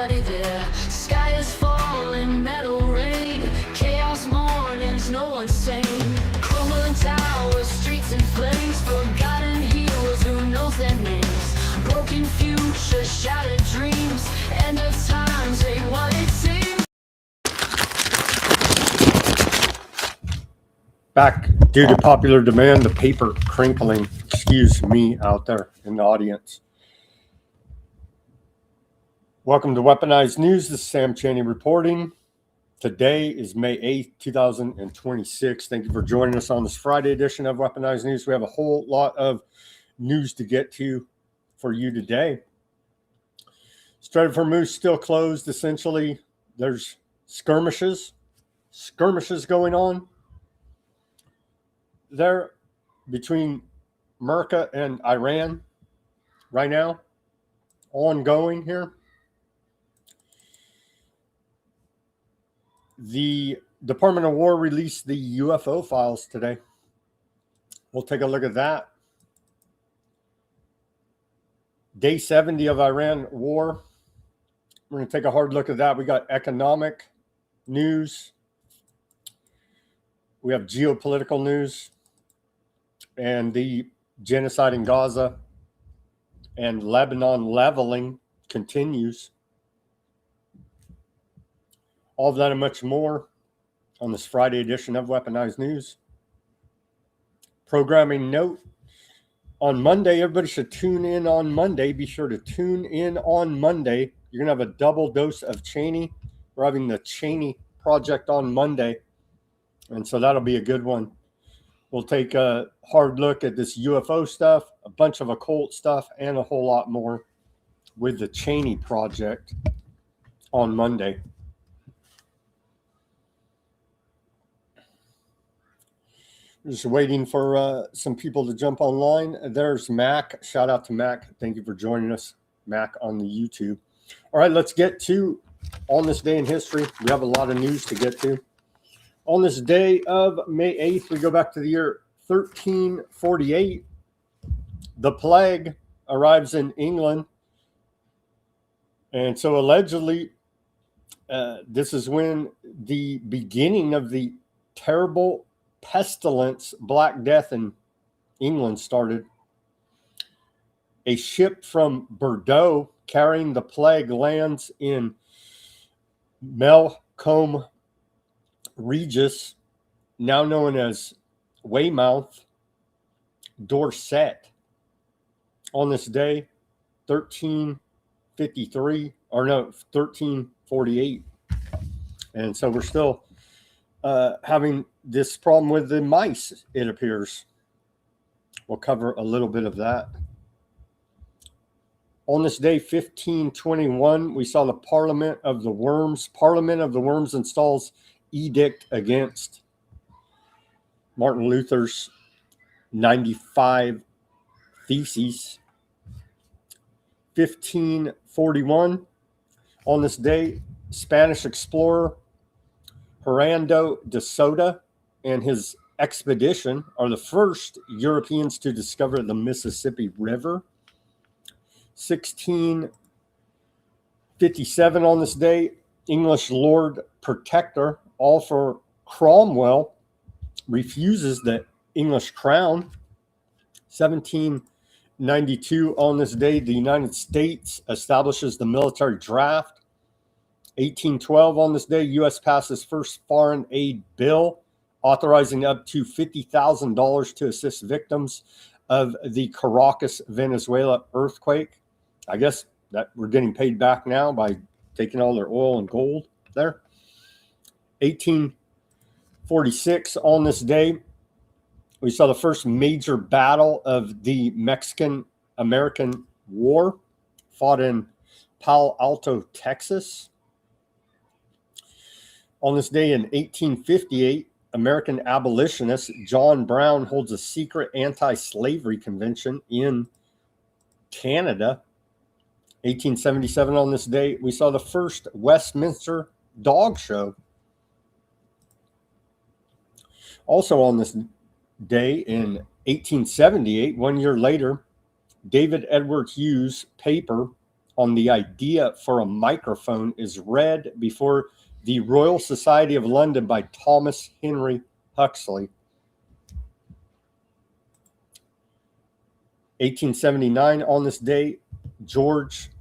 nobody there. Sky is falling, metal rain, chaos mornings, no one's sane. Crumbling towers, streets in flames, forgotten heroes, who knows their names. Broken future, shattered dreams, end of times ain't what it seems. Back due to popular demand, the paper crinkling. Excuse me out there in the audience. Welcome to Weaponized News. This is Sam Chaney reporting. Today is May 8th, 2026. Thank you for joining us on this Friday edition of Weaponized News. We have a whole lot of news to get to for you today. Strait of Hormuz still closed, essentially. There's skirmishes going on there between America and Iran right now, ongoing here. The Department of War released the UFO files today. We'll take a look at that. Day 70 of Iran war. We're going to take a hard look at that. We got economic news. We have geopolitical news. And the genocide in Gaza and Lebanon leveling continues. All of that and much more on this Friday edition of Weaponized News. Programming note, on Monday, everybody should tune in on Monday. Be sure to tune in on Monday. You're going to have a double dose of Chaney. We're having the Chaney Project on Monday. And so that'll be a good one. We'll take a hard look at this UFO stuff, a bunch of occult stuff, and a whole lot more with the Chaney Project on Monday. Just waiting for some people to jump online. There's Mac. Shout out to Mac. Thank you for joining us, Mac, on the YouTube. All right, let's get to on this day in history. We have a lot of news to get to. On this day of May 8th, we go back to the year 1348. The plague arrives in England. And so allegedly, this is when the beginning of the terrible pestilence, Black Death in England started. A ship from Bordeaux carrying the plague lands in Melcombe Regis, now known as Weymouth, Dorset. On this day, 1348. And so we're still having this problem with the mice, it appears. We'll cover a little bit of that. On this day, 1521, we saw the Parliament of the Worms. Parliament of the Worms installs edict against Martin Luther's 95 Theses. 1541, on this day, Spanish explorer Hernando de Soto and his expedition are the first Europeans to discover the Mississippi River. 1657, on this day, English Lord Protector Arthur Cromwell refuses the English crown. 1792, on this day, the United States establishes the military draft. 1812, on this day, U.S. passes first foreign aid bill authorizing up to $50,000 to assist victims of the Caracas, Venezuela earthquake. I guess that we're getting paid back now by taking all their oil and gold there. 1846, on this day, we saw the first major battle of the Mexican-American War, fought in Palo Alto, Texas. On this day in 1858, American abolitionist John Brown holds a secret anti-slavery convention in Canada. 1877, on this day, we saw the first Westminster dog show. Also on this day in 1878, 1 year later, David Edward Hughes' paper on the idea for a microphone is read before the Royal Society of London by Thomas Henry Huxley. 1879, on this day, George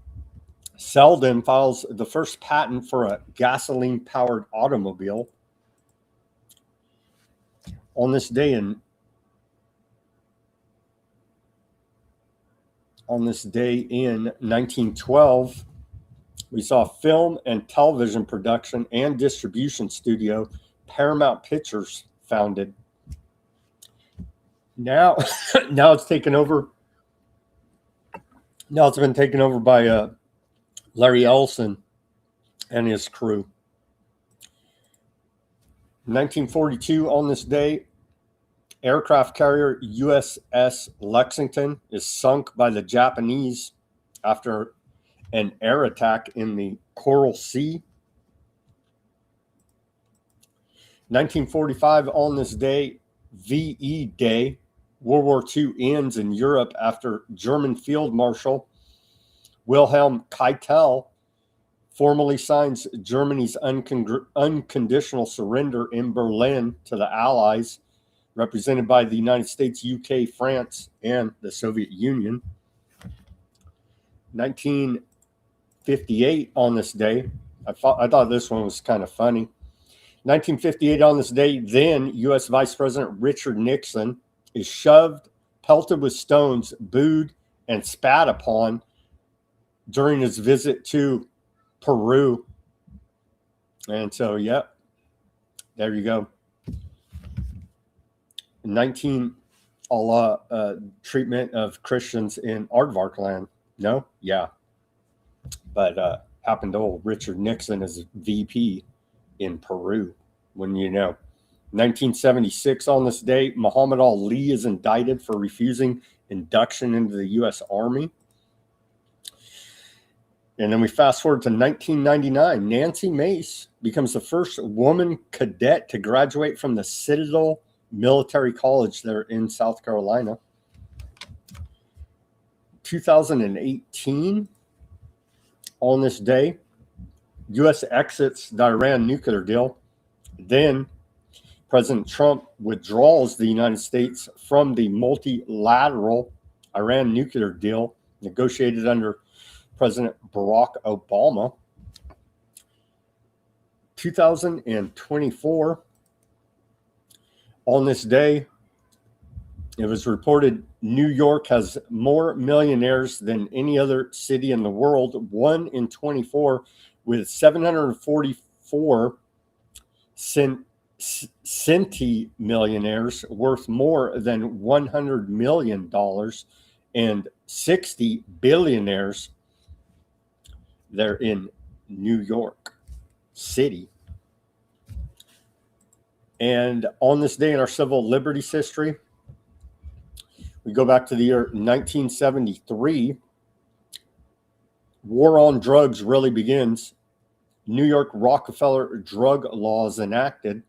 Selden files the first patent for a gasoline-powered automobile. On this day in 1912, we saw film and television production and distribution studio Paramount Pictures founded. Now it's taken over. Now it's been taken over by Larry Ellison and his crew. 1942, on this day, aircraft carrier USS Lexington is sunk by the Japanese after an air attack in the Coral Sea. 1945, on this day, VE Day, World War II ends in Europe after German Field Marshal Wilhelm Keitel formally signs Germany's unconditional surrender in Berlin to the Allies, represented by the United States, UK, France, and the Soviet Union. 1958, on this day, I thought this one was kind of funny. 1958, on this day, then U.S. Vice President Richard Nixon is shoved, pelted with stones, booed, and spat upon during his visit to Peru. And so, yep, there you go. 19, treatment of Christians in Aardvark land. No? Yeah. But happened to old Richard Nixon as VP in Peru, when you know. 1976, on this day, Muhammad Ali is indicted for refusing induction into the U.S. Army. And then we fast forward to 1999. Nancy Mace becomes the first woman cadet to graduate from the Citadel Military College there in South Carolina. 2018, on this day, U.S. exits the Iran nuclear deal. Then President Trump withdraws the United States from the multilateral Iran nuclear deal negotiated under President Barack Obama. 2024, on this day, it was reported New York has more millionaires than any other city in the world, 1 in 24, with 744 centimillionaires worth more than $100 million and 60 billionaires. They're in New York City. And on this day in our civil liberties history, we go back to the year 1973. War on drugs really begins. New York Rockefeller drug laws enacted.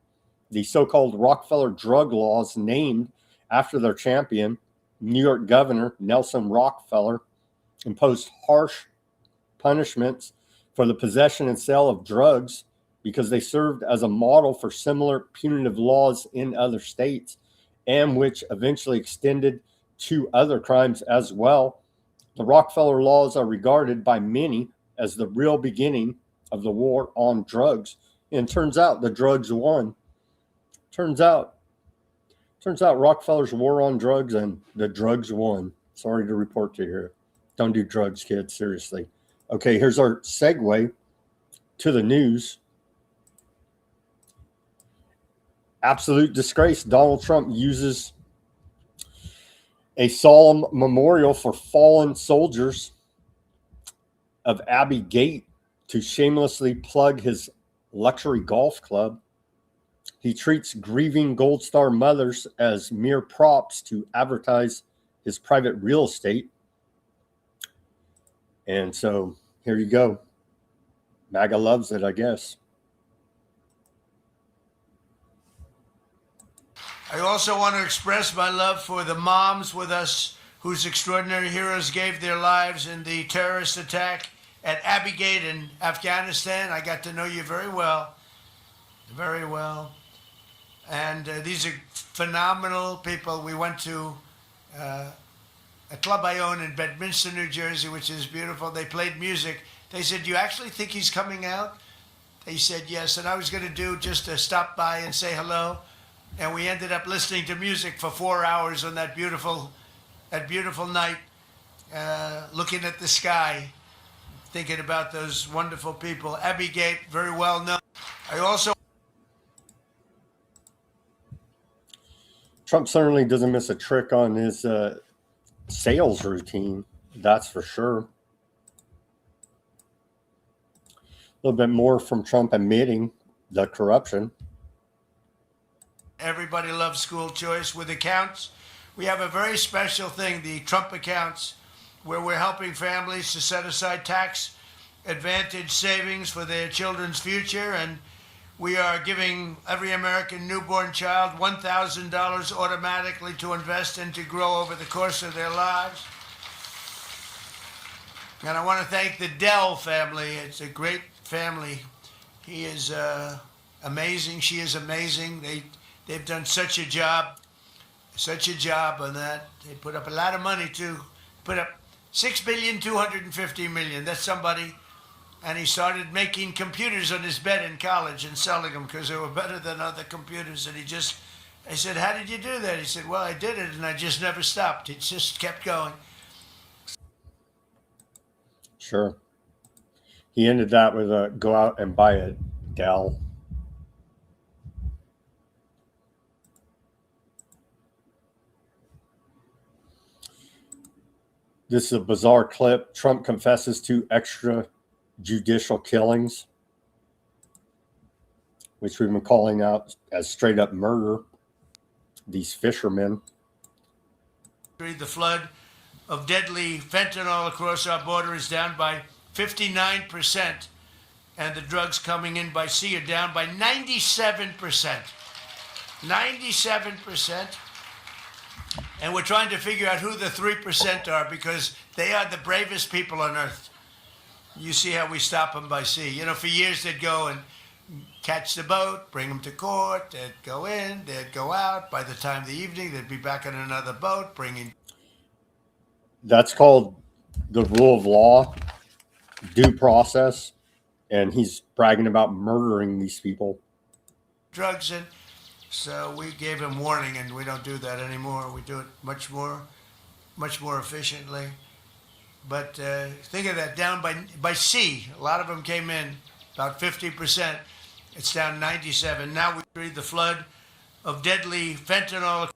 The so-called Rockefeller drug laws, named after their champion, New York Governor Nelson Rockefeller, imposed harsh punishments for the possession and sale of drugs because they served as a model for similar punitive laws in other states, and which eventually extended to other crimes as well. The Rockefeller laws are regarded by many as the real beginning of the war on drugs. And it turns out the drugs won. Turns out Rockefeller's war on drugs and the drugs won. Sorry to report to you here. Don't do drugs, kids, seriously. Okay, here's our segue to the news. Absolute disgrace. Donald Trump uses a solemn memorial for fallen soldiers of Abbey Gate to shamelessly plug his luxury golf club. He treats grieving Gold Star mothers as mere props to advertise his private real estate. And so here you go. MAGA loves it, I guess. I also want to express my love for the moms with us whose extraordinary heroes gave their lives in the terrorist attack at Abbey Gate in Afghanistan. I got to know you very well, very well. And these are phenomenal people. We went to a club I own in Bedminster, New Jersey, which is beautiful. They played music. They said, "Do you actually think he's coming out?" They said yes. And I was going to do just to stop by and say hello. And we ended up listening to music for 4 hours on that beautiful night, looking at the sky, thinking about those wonderful people. Abbey Gate, very well known. I also... Trump certainly doesn't miss a trick on his sales routine, that's for sure. A little bit more from Trump admitting the corruption. Everybody loves school choice. With accounts, we have a very special thing, the Trump accounts, where we're helping families to set aside tax advantage savings for their children's future. And we are giving every American newborn child $1,000 automatically to invest and to grow over the course of their lives. And I want to thank the Dell family. It's a great family. He is amazing. She is amazing. They've done such a job on that. They put up a lot of money too. Put up $6,250,000,000. That's somebody. And he started making computers on his bed in college and selling them because they were better than other computers. And I said, "How did you do that?" He said, "Well, I did it and I just never stopped. It just kept going." Sure. He ended that with a go out and buy a Dell. This is a bizarre clip. Trump confesses to extrajudicial killings, which we've been calling out as straight up murder. These fishermen. The flood of deadly fentanyl across our border is down by 59%, and the drugs coming in by sea are down by 97%. 97%. And we're trying to figure out who the 3% are, because they are the bravest people on earth. You see how we stop them by sea. You know, for years they'd go and catch the boat, bring them to court, they'd go in, they'd go out. By the time of the evening, they'd be back on another boat, bringing... That's called the rule of law, due process, and he's bragging about murdering these people. Drugs in. So we gave him warning, and we don't do that anymore. We do it much more efficiently. But think of that, down by sea. A lot of them came in, about 50%. It's down 97. Now we read the flood of deadly fentanyl.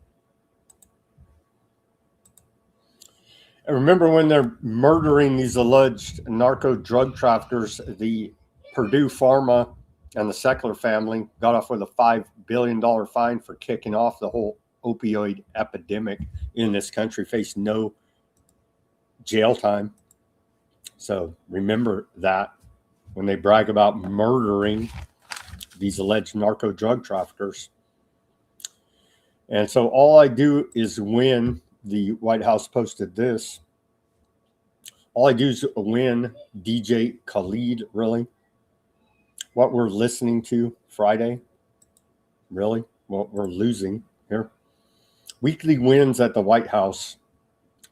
And remember when they're murdering these alleged narco drug traffickers, the Purdue Pharma and the Secular family got off with a $5 billion fine for kicking off the whole opioid epidemic in this country, faced no jail time. So remember that when they brag about murdering these alleged narco drug traffickers. And so all I do is win. The White House posted this. All I do is win DJ Khalid, really? What we're listening to Friday? Really? What we're losing here? Weekly wins at the White House.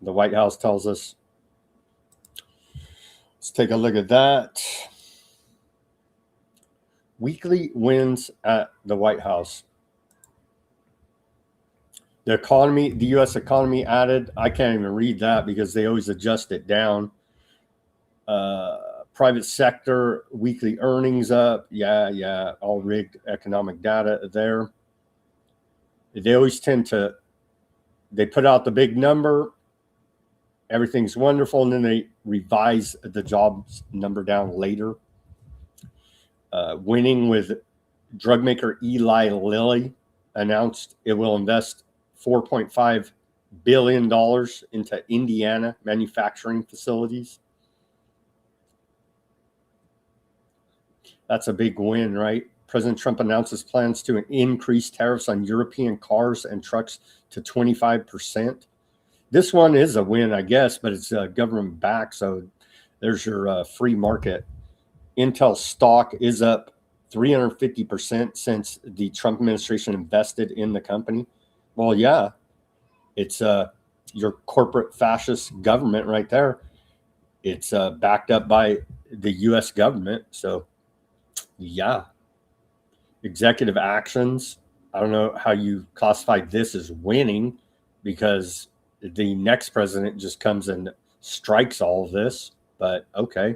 The White House tells us. Let's take a look at that. Weekly wins at the White House. The economy, the U.S. economy added, I can't even read that because they always adjust it down. Private sector, weekly earnings up. Yeah, all rigged economic data there. They always tend to, they put out the big number, everything's wonderful, and then they revise the jobs number down later. Winning with drug maker Eli Lilly announced it will invest $4.5 billion into Indiana manufacturing facilities. That's a big win, right? President Trump announces plans to increase tariffs on European cars and trucks to 25%. This one is a win, I guess, but it's government backed, so There's your free market. Intel stock is up 350% since the Trump administration invested in the company. Well, yeah, it's your corporate fascist government right there. It's backed up by the U.S. government. So, yeah. Executive actions. I don't know how you classify this as winning, because the next president just comes and strikes all of this. But okay.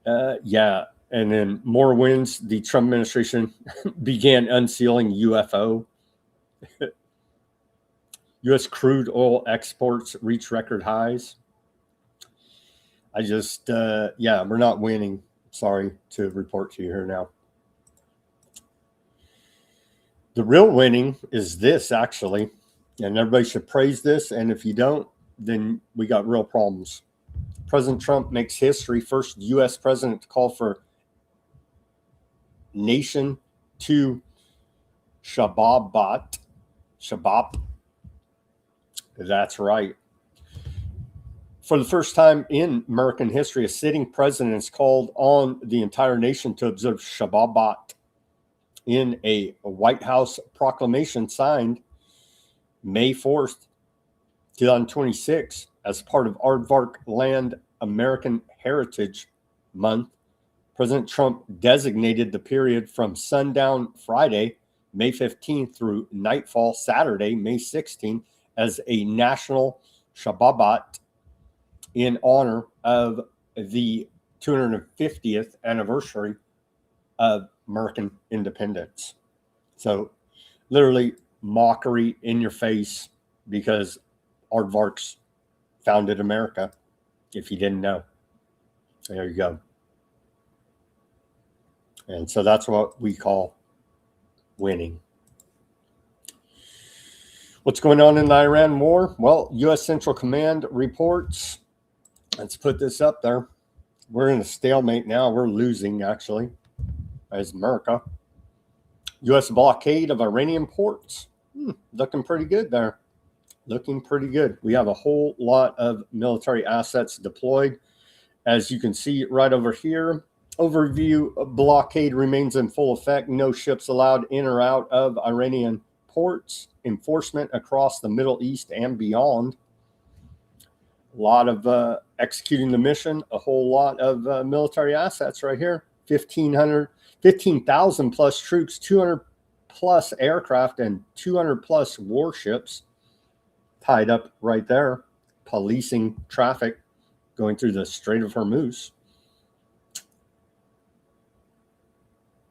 Yeah. And then more wins. The Trump administration began unsealing UFO. U.S. crude oil exports reach record highs. I just, yeah, we're not winning. Sorry to report to you here now. The real winning is this, actually, and everybody should praise this. And if you don't, then we got real problems. President Trump makes history. First U.S. president to call for nation to Shabbat. That's right. For the first time in American history, a sitting president has called on the entire nation to observe Shabbat in a White House proclamation signed May 4th, 2026, as part of Aardvark Land American Heritage Month. President Trump designated the period from sundown Friday, May 15th, through nightfall Saturday, May 16th, as a national Shabbat in honor of the 250th anniversary of American independence. So literally mockery in your face, because Aardvarks founded America, if you didn't know. There you go. And so that's what we call winning. What's going on in the Iran war? Well, U.S. Central Command reports. Let's put this up there. We're in a stalemate now. We're losing, actually, as America. U.S. blockade of Iranian ports. Looking pretty good there. Looking pretty good. We have a whole lot of military assets deployed. As you can see right over here, overview, blockade remains in full effect. No ships allowed in or out of Iranian ports. Enforcement across the Middle East and beyond. A lot of executing the mission. A whole lot of military assets right here. 15,000 plus troops, 200 plus aircraft, and 200 plus warships tied up right there, policing traffic going through the Strait of Hormuz.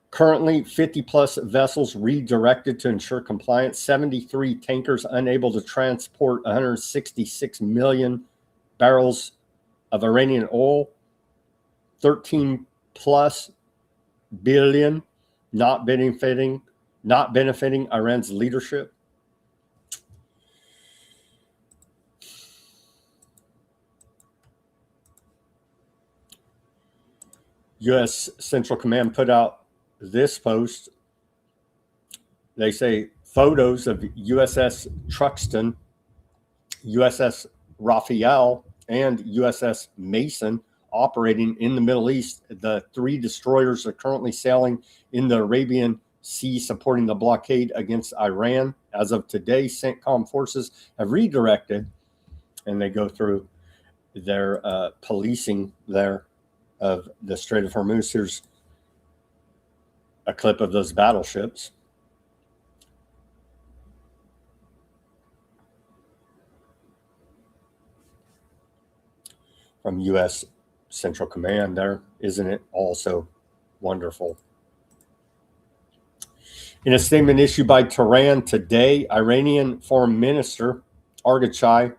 Currently, 50 plus vessels redirected to ensure compliance, 73 tankers unable to transport 166 million barrels of Iranian oil, 13 plus billion not benefiting Iran's leadership. U.S. Central Command put out this post. They say photos of USS Truxtun, USS Raphael, and USS Mason operating in the Middle East. The 3 destroyers are currently sailing in the Arabian Sea, supporting the blockade against Iran. As of today, CENTCOM forces have redirected, and they go through their policing there of the Strait of Hormuz. Here's a clip of those battleships. From U.S. Central Command there. Isn't it also wonderful? In a statement issued by Tehran today, Iranian Foreign Minister WAR.GOV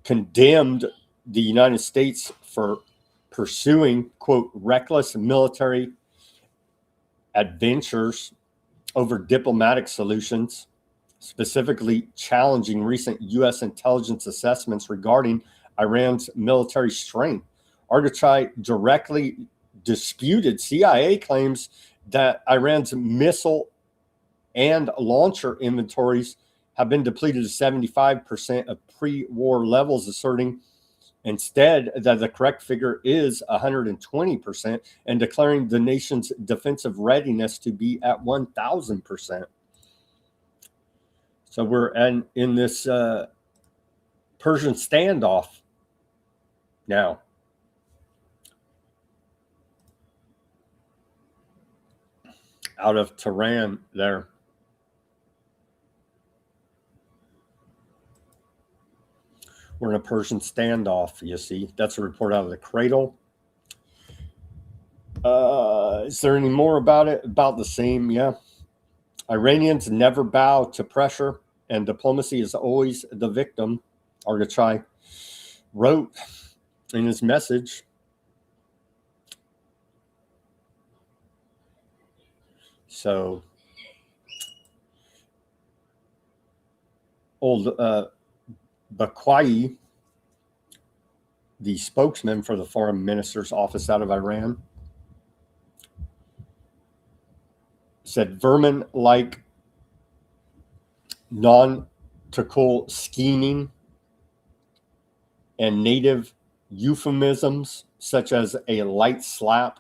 condemned the United States for pursuing, quote, reckless military adventures over diplomatic solutions, specifically challenging recent U.S. intelligence assessments regarding Iran's military strength. WAR.GOV directly disputed CIA claims that Iran's missile and launcher inventories have been depleted to 75% of pre-war levels, asserting Instead, that the correct figure is 120%, and declaring the nation's defensive readiness to be at 1,000%. So we're in this Persian standoff now. Out of Tehran there. We're in a Persian standoff, you see. That's a report out of the Cradle. Is there any more about it? About the same, yeah. Iranians never bow to pressure, and diplomacy is always the victim, Argachai wrote in his message. So, old Bakwai, the spokesman for the foreign minister's office out of Iran, said vermin like non-Turkul scheming and native euphemisms such as a light slap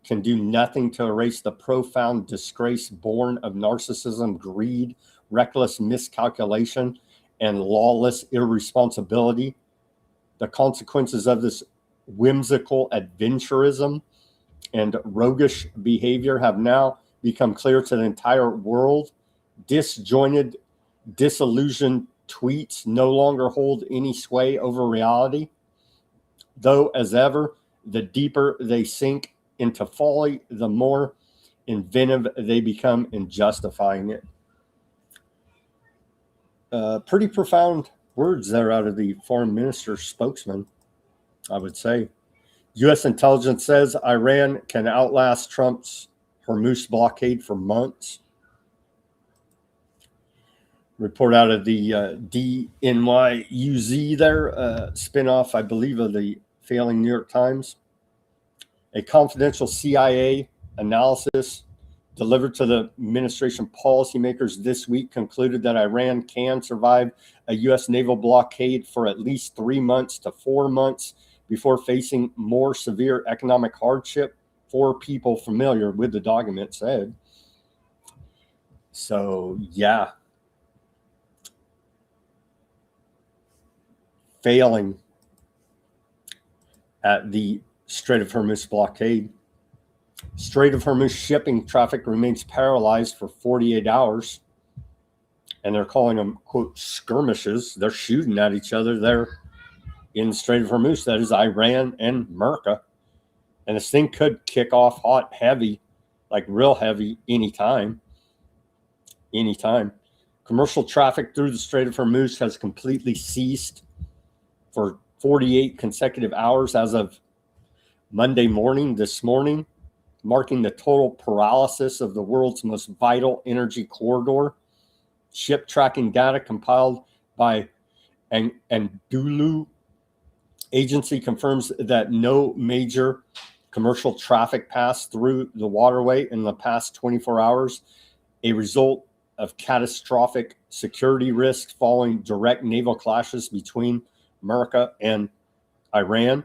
can do nothing to erase the profound disgrace born of narcissism, greed, reckless miscalculation, and lawless irresponsibility. The consequences of this whimsical adventurism and roguish behavior have now become clear to the entire world. Disjointed, disillusioned tweets no longer hold any sway over reality. Though, as ever, the deeper they sink into folly, the more inventive they become in justifying it. Pretty profound words there out of the foreign minister's spokesman, I would say. U.S. intelligence says Iran can outlast Trump's Hormuz blockade for months. Report out of the DNYUZ there, spinoff, I believe, of the failing New York Times. A confidential CIA analysis delivered to the administration policymakers this week concluded that Iran can survive a U.S. naval blockade for at least 3 months to 4 months before facing more severe economic hardship. For people familiar with the document said. So, yeah. Failing at the Strait of Hormuz blockade. Strait of Hormuz shipping traffic remains paralyzed for 48 hours. And they're calling them, quote, skirmishes. They're shooting at each other there in the Strait of Hormuz. That is Iran and America. And this thing could kick off hot, heavy, like real heavy anytime. Anytime. Commercial traffic through the Strait of Hormuz has completely ceased for 48 consecutive hours as of Monday morning, this morning, marking the total paralysis of the world's most vital energy corridor. Ship tracking data compiled by Anadolu agency confirms that no major commercial traffic passed through the waterway in the past 24 hours, a result of catastrophic security risks following direct naval clashes between America and Iran.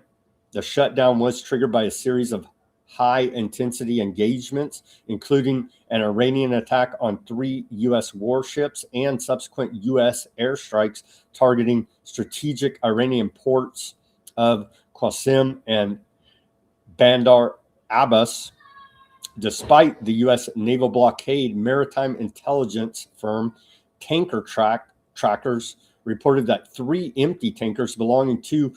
The shutdown was triggered by a series of high-intensity engagements, including an Iranian attack on 3 U.S. warships and subsequent U.S. airstrikes targeting strategic Iranian ports of Qasim and Bandar Abbas. Despite the U.S. naval blockade, maritime intelligence firm Tanker Trackers reported that 3 empty tankers belonging to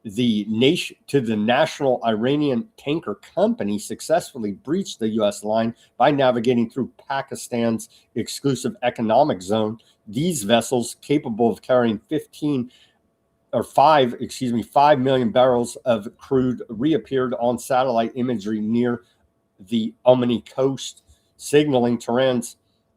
the National Iranian Tanker Company successfully breached the U.S. line by navigating through Pakistan's exclusive economic zone. These vessels, capable of carrying 5 million barrels of crude, reappeared on satellite imagery near the Omani coast, signaling Tehran's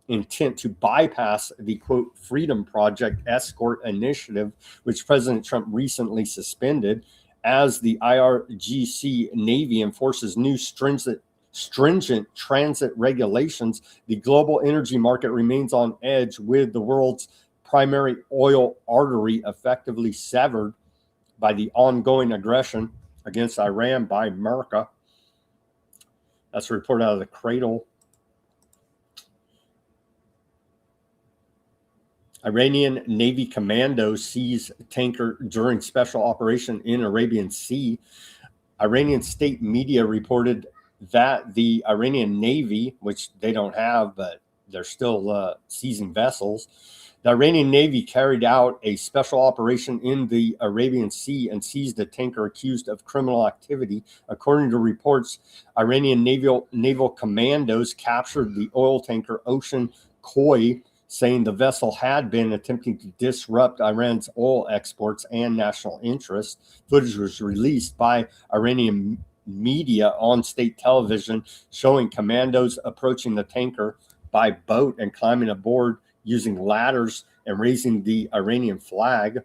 intent to bypass the, quote, Freedom Project escort initiative, which President Trump recently suspended. As the IRGC Navy enforces new stringent transit regulations, the global energy market remains on edge, with the world's primary oil artery effectively severed by the ongoing aggression against Iran by America. That's a report out of the Cradle. Iranian Navy commandos seize tanker during special operation in Arabian Sea. Iranian state media reported that the Iranian Navy, which they don't have, but they're still seizing vessels, the Iranian Navy carried out a special operation in the Arabian Sea and seized a tanker accused of criminal activity. According to reports, Iranian naval commandos captured the oil tanker Ocean Koi, saying the vessel had been attempting to disrupt Iran's oil exports and national interests. Footage was released by Iranian media on state television, showing commandos approaching the tanker by boat and climbing aboard using ladders and raising the Iranian flag.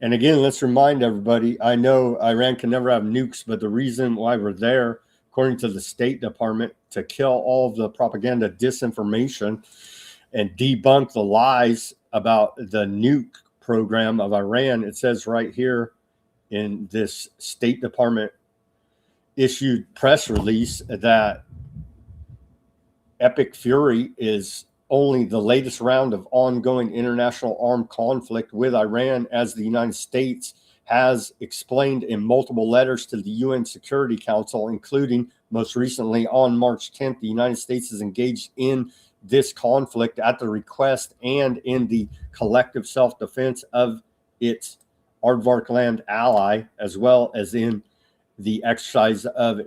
And again, let's remind everybody, I know Iran can never have nukes, but the reason why we're there, according to the State Department, to kill all of the propaganda, disinformation, and debunk the lies about the nuke program of Iran. It says right here in this State Department issued press release that Epic Fury is only the latest round of ongoing international armed conflict with Iran, as the United States has explained in multiple letters to the UN Security Council, including most recently on March 10th. The United States is engaged in this conflict at the request and in the collective self-defense of its aardvark land ally, as well as in the exercise of the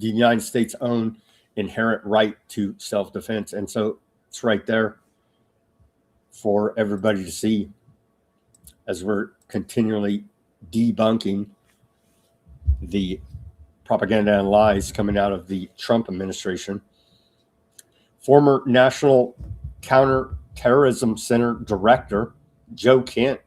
United States' own inherent right to self-defense. And so it's right there for everybody to see as we're continually debunking the propaganda and lies coming out of the Trump administration. Former National Counterterrorism Center Director Joe Kent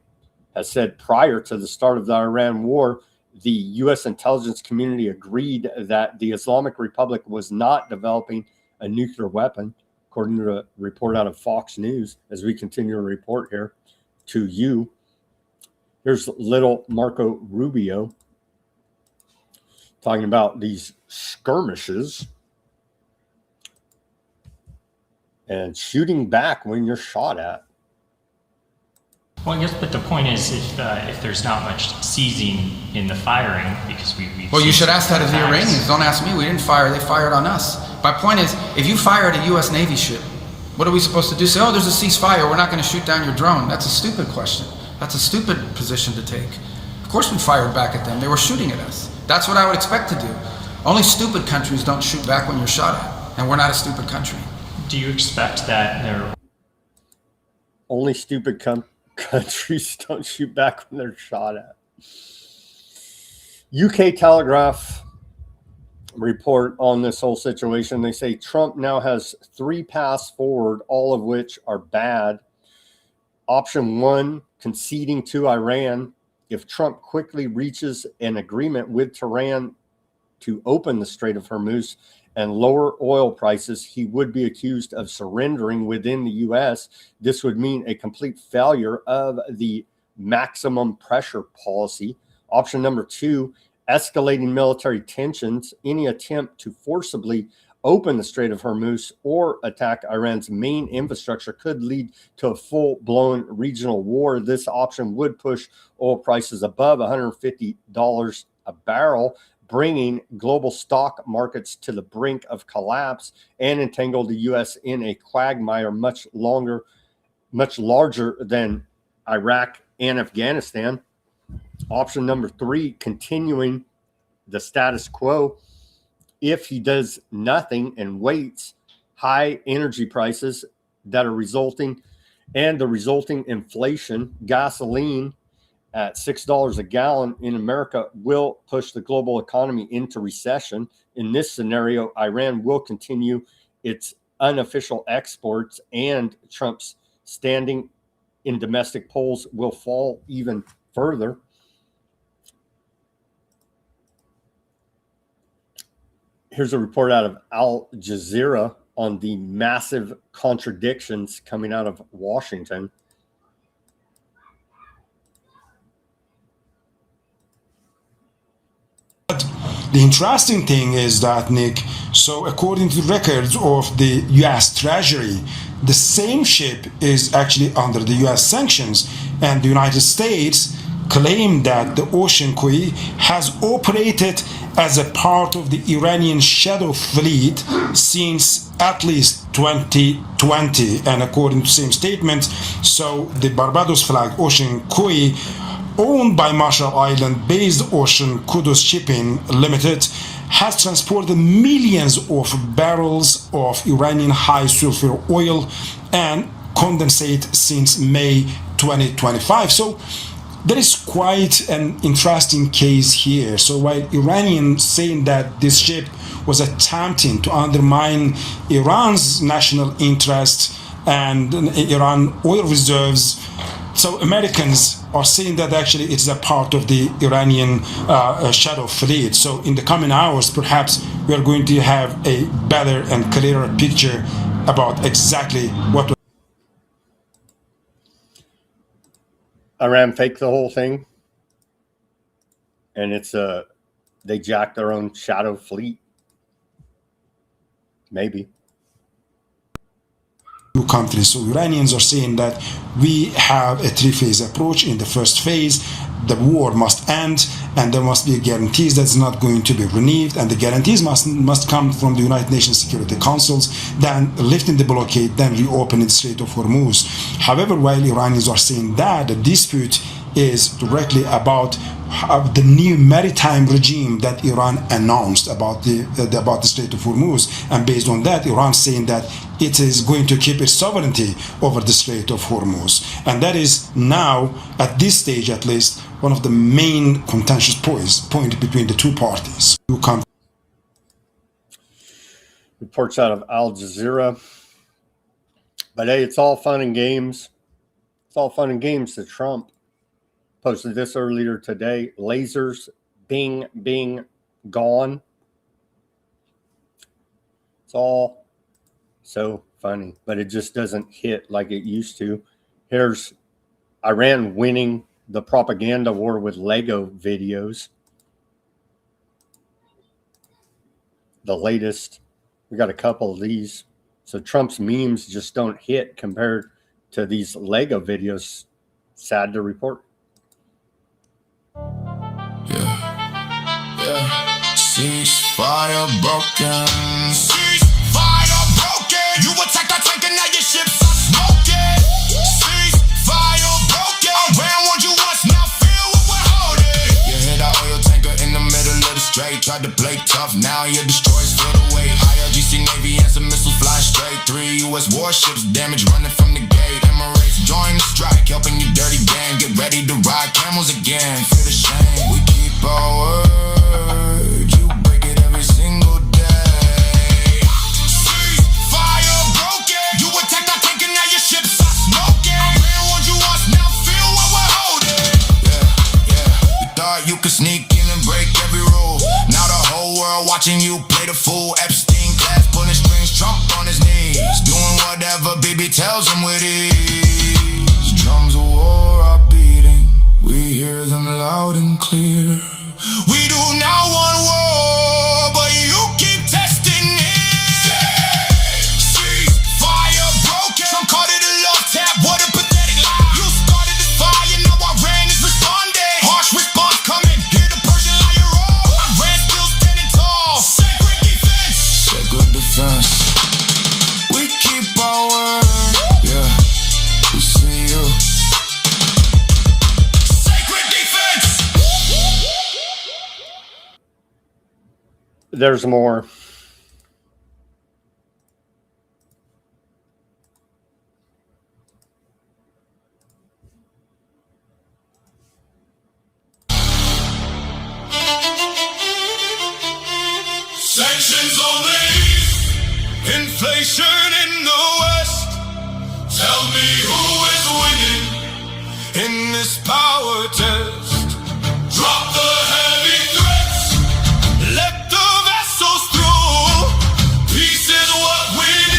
has said prior to the start of the Iran war, the U.S. intelligence community agreed that the Islamic Republic was not developing a nuclear weapon, according to a report out of Fox News, as we continue to report here to you. Here's little Marco Rubio talking about these skirmishes and shooting back when you're shot at. Well, I guess, but the point is, if there's not much seizing in the firing, because we well, you should ask that of the Iranians. Don't ask me. We didn't fire. They fired on us. My point is, if you fire at a U.S. Navy ship, what are we supposed to do? Say, oh, there's a ceasefire. We're not going to shoot down your drone. That's a stupid question. That's a stupid position to take. Of course we fired back at them. They were shooting at us. That's what I would expect to do. Only stupid countries don't shoot back when you're shot at. And we're not a stupid country. Do you expect that there... Only stupid countries don't shoot back when they're shot at. UK Telegraph report on this whole situation. They say Trump now has 3 paths forward, all of which are bad. Option 1, conceding to Iran. If Trump quickly reaches an agreement with Tehran to open the Strait of Hormuz and lower oil prices, he would be accused of surrendering within the U.S. This would mean a complete failure of the maximum pressure policy. Option number 2, escalating military tensions. Any attempt to forcibly open the Strait of Hormuz or attack Iran's main infrastructure could lead to a full-blown regional war. This option would push oil prices above $150 a barrel, bringing global stock markets to the brink of collapse and entangle the U.S. in a quagmire much larger than Iraq and Afghanistan. Option number 3, continuing the status quo. If he does nothing and waits, high energy prices that are resulting and the resulting inflation, gasoline at $6 a gallon in America will push the global economy into recession. In this scenario, Iran will continue its unofficial exports and Trump's standing in domestic polls will fall even further. Here's a report out of Al Jazeera on the massive contradictions coming out of Washington. The interesting thing is that, Nick, so according to records of the US Treasury, the same ship is actually under the US sanctions, and the United States claimed that the Ocean Koi has operated as a part of the Iranian shadow fleet since at least 2020. And according to the same statement, so the Barbados flag Ocean Koi, owned by Marshall Island-based Ocean Kudos Shipping Limited, has transported millions of barrels of Iranian high sulfur oil and condensate since May 2025. So there is quite an interesting case here. So while Iranians saying that this ship was attempting to undermine Iran's national interest and Iran oil reserves, so Americans are saying that actually it's a part of the Iranian shadow fleet. So in the coming hours, perhaps we are going to have a better and clearer picture about exactly what. Iran faked the whole thing, and it's they jacked their own shadow fleet. Maybe. Two countries. So Iranians are saying that we have a three-phase approach. In the first phase, the war must end, and there must be guarantees that it's not going to be renewed, and the guarantees must come from the United Nations Security Councils, then lifting the blockade, then reopening the Strait of Hormuz. However, while Iranians are saying that, the dispute is directly about the new maritime regime that Iran announced about the Strait of Hormuz, and based on that, Iran saying that it is going to keep its sovereignty over the Strait of Hormuz, and that is now, at this stage at least, one of the main contentious point between the two parties. Reports out of Al Jazeera. But hey, it's all fun and games. It's all fun and games to Trump. Posted this earlier today. Lasers, bing, gone. It's all so funny, but it just doesn't hit like it used to. Here's Iran winning the propaganda war with Lego videos. The latest. We got a couple of these. So Trump's memes just don't hit compared to these Lego videos. Sad to report. Ceasefire broken. Ceasefire broken. You attacked our tank and now your ship's smoking. Ceasefire broken. I ran warned you once, now feel what we're holding. You hit our oil tanker in the middle of the strait. Tried to play tough, now your destroyers feel the weight. IRGC Navy and some missiles fly straight. 3 US warships damaged running from the gate. Emirates join the strike, helping you dirty gang. Get ready to ride camels again. Feel the shame, we keep our word. You break it every single day. Ceasefire broken. You attacked our tank and now your ship's smoking. I ran warned you once, now feel what we're holding. Yeah. You thought you could sneak in and break every rule. Now the whole world watching you play the fool. Epstein class pulling strings, Trump on his knees, doing whatever BB tells him with ease. Drums of war are beating, we hear them loud and clear. We do not want war, but you keep testing it. Ceasefire broken. Some called it a love tap, what a pathetic lie. You started the fire, now Iran is responding. Harsh response coming, hear the Persian lion roar. Iran still standing tall. Sacred defense. Sacred defense. We keep our word. Yeah, we see you. Sacred defense. There's more. Sanctions on the east, inflation in the west. Tell me who is winning in this power test. Drop the heavy threats, let the vessels through. Peace is what we need.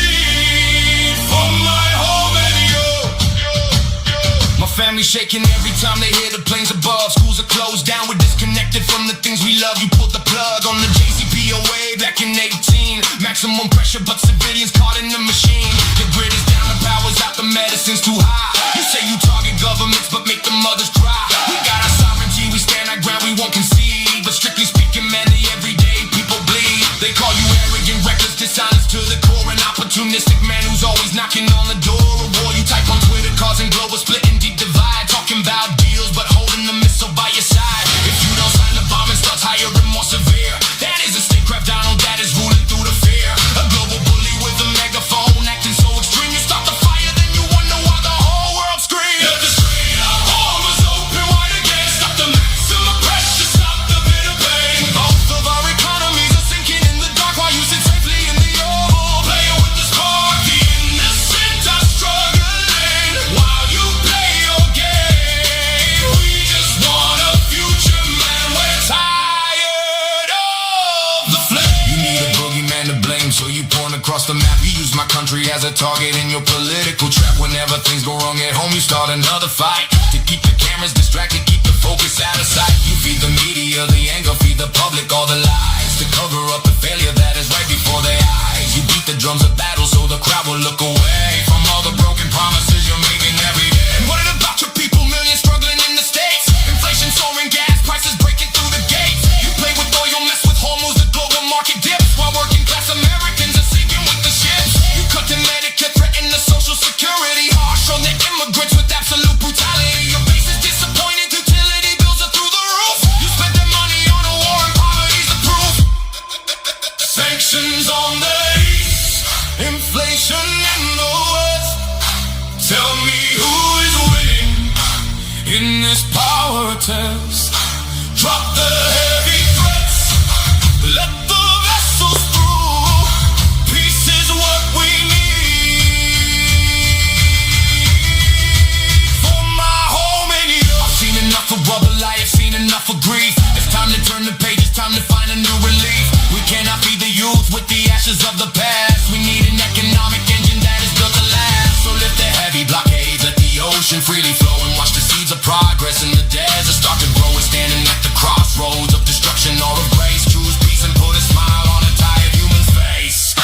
family shaking every time they hear the planes above. Schools are closed down, we're disconnected from the things we love. You pulled the plug on the JCPOA back in 18. Maximum pressure, but civilians caught in the machine. The grid is down, the power's out, the medicine's too high. You say you target governments, but make the mothers cry. We got our sovereignty, we stand our ground, we won't concede. But strictly speaking, man, the everyday people bleed. They call you arrogant, reckless, dishonest to the core. An opportunistic man who's always knocking on the door of war. You type on Twitter, causing global split and deep divide. Talking about deals, but holding the missile by your side. If you don't sign the bomb, it starts higher and more severe. That is a statecraft Donald that is ruling through the fear. A global bully with a megaphone, acting so extreme. You start the fire, then you wonder why the whole world screams. Let the straight up armors open wide again. Stop the maximum pressure, stop the bitter pain. Both of our economies are sinking in the dark while you sit safely in the oval. Playing with the spark, the innocent are struggling while you play your game. We just want a future, man. We're tired of the flame. You need a boogeyman to blame, so you point across the map. You use my country as a target in your political trap. Whenever things go wrong at home, you start another fight to keep the cameras distracted, keep the focus out of sight. You feed the media the anger, feed the public all the lies to cover up the failure that is right before their eyes. You beat the drums of battle so the crowd will look away from all the broken promises you're making every day. And what about your people, millions struggling in the States? Inflation soaring, gas prices breaking through the gates. You play with oil, mess with hormones, the global market dips, while working class Americans are sinking with the ships. You cut the Medicare, threaten the social security, harsh on the immigrants with absolute brutality. Your base is disappointed, utility bills are through the roof. You spent the money on a war and poverty's the proof. Sanctions on the east, inflation in the west. Tell me who is winning in this power test. Drop the heavy threats, let the vessels through. Peace is what we need for my home and you. I've seen enough of rubble, I have seen enough of grief. It's time to turn the page, it's time to find a new relief. We cannot be the youth with the ashes of the past. We need an economic engine that is built to last. So lift the heavy blockades, let the ocean freely flow, and watch the seeds of progress in the desert start to grow. We're standing at the crossroads of destruction or of grace. Choose peace and put a smile on a tired human's face.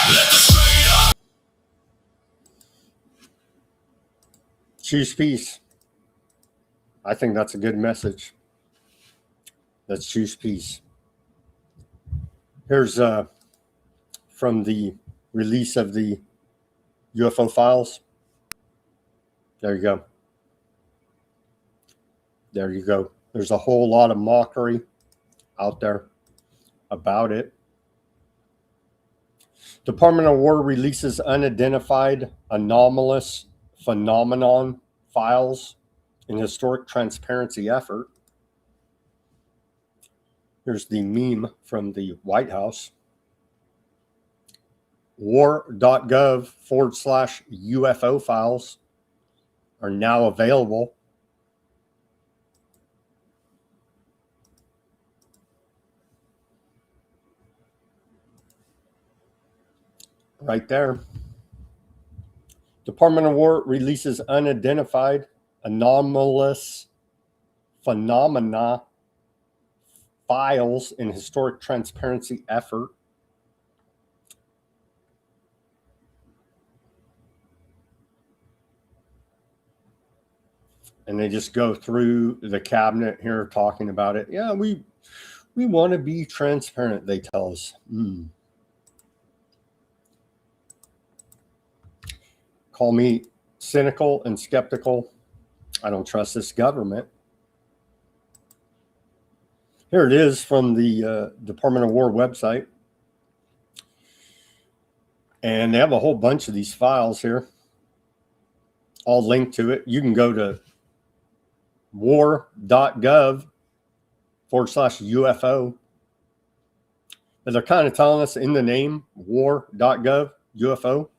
Let the straight up. Choose peace. I think that's a good message. Let's choose peace. Here's from the release of the UFO files. There you go. There you go. There's a whole lot of mockery out there about it. Department of War releases unidentified anomalous phenomenon files in historic transparency effort. Here's the meme from the White House. WAR.GOV/UFO files are now available. Right there. Department of War releases unidentified anomalous phenomena files in historic transparency effort. And they just go through the cabinet here talking about it. Yeah, we want to be transparent, they tell us. Call me cynical and skeptical. I don't trust this government. Here it is from the Department of War website. And they have a whole bunch of these files here. I'll link to it. You can go to war.gov/UFO. And they're kind of telling us in the name, war.gov, UFO.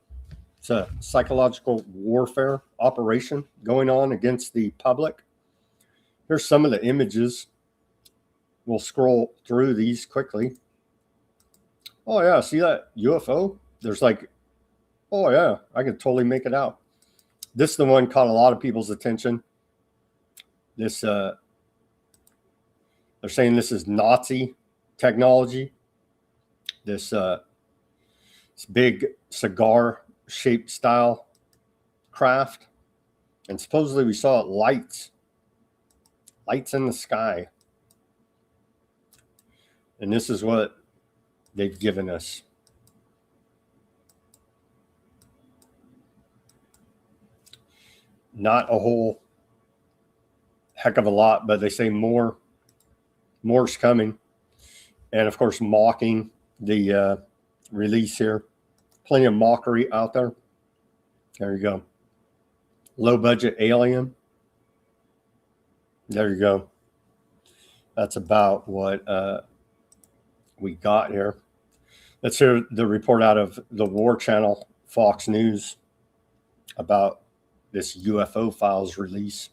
It's a psychological warfare operation going on against the public. Here's some of the images. We'll scroll through these quickly. Oh, yeah. See that UFO? There's like, oh, yeah, I could totally make it out. This is the one caught a lot of people's attention. This they're saying this is Nazi technology. This big cigar-shaped style craft, and supposedly we saw lights in the sky. And this is what they've given us. Not a whole heck of a lot, but they say more's coming. And of course, mocking the release here. Plenty of mockery out there. There you go. Low budget alien. There you go. That's about what we got here. Let's hear the report out of the War Channel, Fox News, about this UFO files release.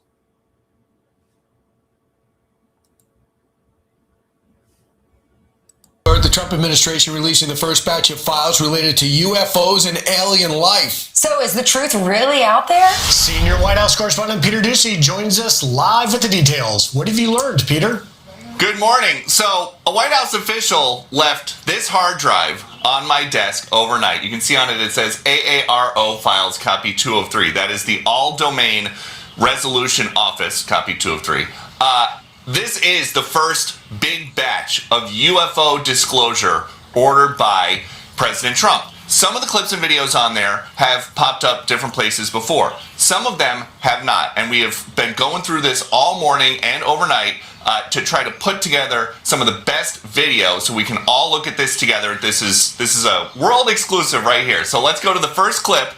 The Trump administration releasing the first batch of files related to UFOs and alien life. So is the truth really out there? Senior White House correspondent Peter Odysee joins us live with the details. What have you learned, Peter? Good morning. So, a White House official left this hard drive on my desk overnight. You can see on it, it says AARO files copy 203. That is the all domain resolution office copy 203. This is the first big batch of UFO disclosure ordered by President Trump. Some of the clips and videos on there have popped up different places before. Some of them have not. And we have been going through this all morning and overnight to try to put together some of the best videos so we can all look at this together. This is a world exclusive right here. So let's go to the first clip.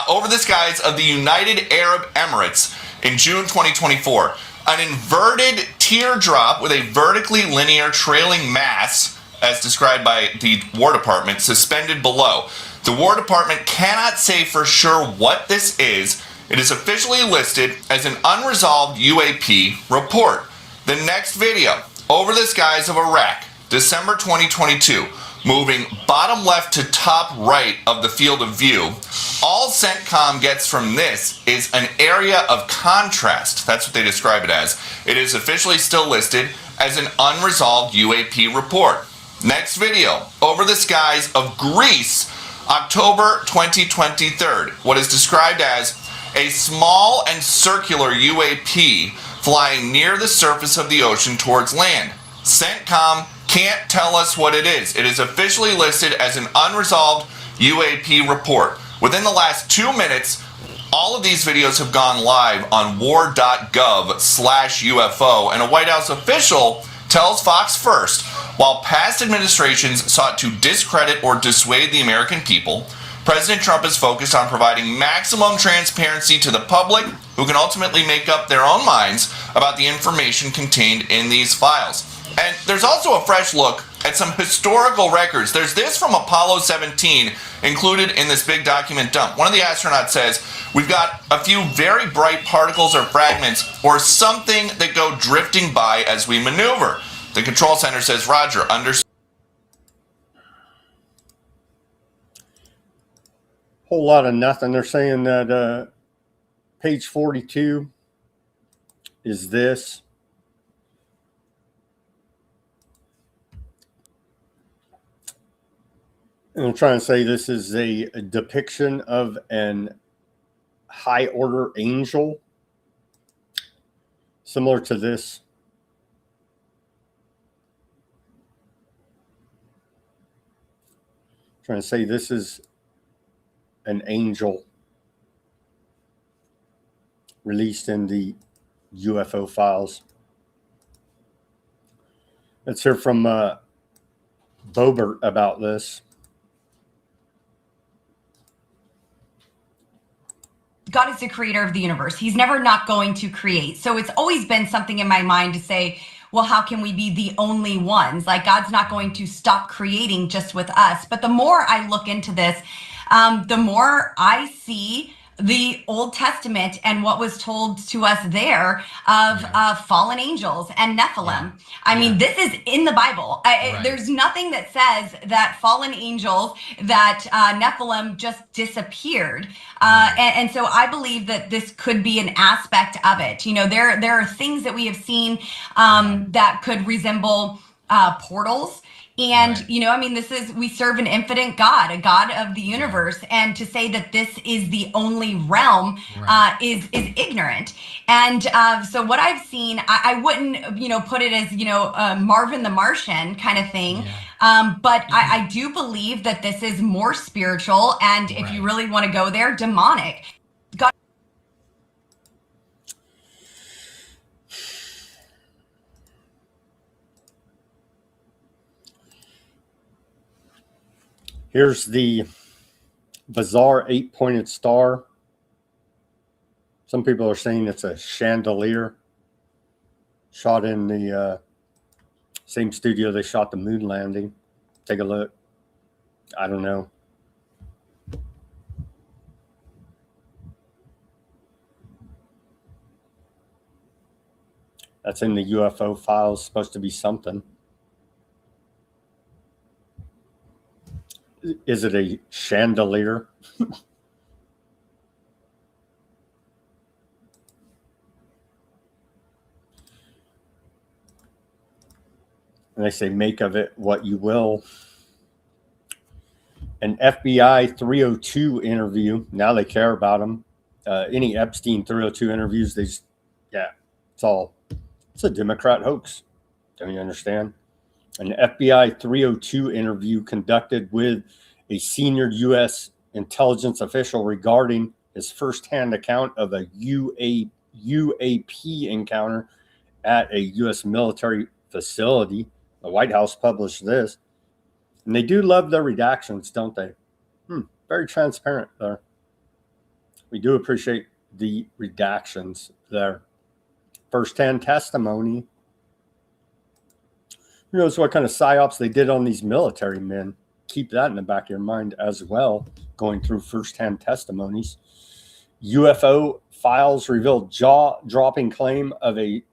Over the skies of the United Arab Emirates in June 2024. An inverted teardrop with a vertically linear trailing mass, as described by the War Department, suspended below. The War Department cannot say for sure what this is. It is officially listed as an unresolved UAP report. The next video, over the skies of Iraq, December 2022, moving bottom left to top right of the field of view. All CENTCOM gets from this is an area of contrast. That's what they describe it as. It is officially still listed as an unresolved UAP report. Next video, over the skies of Greece, October 2023. What is described as a small and circular UAP flying near the surface of the ocean towards land. CENTCOM can't tell us what it is. It is officially listed as an unresolved UAP report. Within the last 2 minutes, all of these videos have gone live on WAR.GOV/UFO, and a White House official tells Fox first, while past administrations sought to discredit or dissuade the American people, President Trump is focused on providing maximum transparency to the public, who can ultimately make up their own minds about the information contained in these files. And there's also a fresh look at some historical records. There's this from Apollo 17 included in this big document dump. One of the astronauts says, we've got a few very bright particles or fragments or something that go drifting by as we maneuver. The control center says, Roger, understood. Whole lot of nothing. They're saying that page 42 is this. And I'm trying to say this is a depiction of an high order angel, similar to this. I'm trying to say this is an angel released in the UFO files. Let's hear from Bobert about this. God is the creator of the universe. He's never not going to create. So it's always been something in my mind to say, well, how can we be the only ones? Like, God's not going to stop creating just with us. But the more I look into this, the more I see the Old Testament and what was told to us there of fallen angels and Nephilim. I mean, this is in the Bible. There's nothing that says that fallen angels, that Nephilim just disappeared. And so I believe that this could be an aspect of it. You know, there are things that we have seen that could resemble portals. And, you know, I mean, we serve an infinite God, a God of the universe. And to say that this is the only realm is ignorant. And so what I've seen, I wouldn't, you know, put it as, you know, Marvin the Martian kind of thing. But I do believe that this is more spiritual. And if you really want to go there, demonic. God. Here's the bizarre 8-pointed star. Some people are saying it's a chandelier shot in the same studio they shot the moon landing. Take a look. I don't know. That's in the UFO files. Supposed to be something. Is it a chandelier? And they say, make of it what you will. An FBI 302 interview. Now they care about them. Any Epstein 302 interviews, they just, it's a Democrat hoax. Don't you understand? An FBI 302 interview conducted with a senior U.S. intelligence official regarding his firsthand account of a UAP encounter at a U.S. military facility. The White House published this. And they do love their redactions, don't they? Very transparent there. We do appreciate the redactions there. Firsthand testimony. Who knows what kind of psyops they did on these military men? Keep that in the back of your mind as well, going through firsthand testimonies. UFO files revealed jaw-dropping claim of a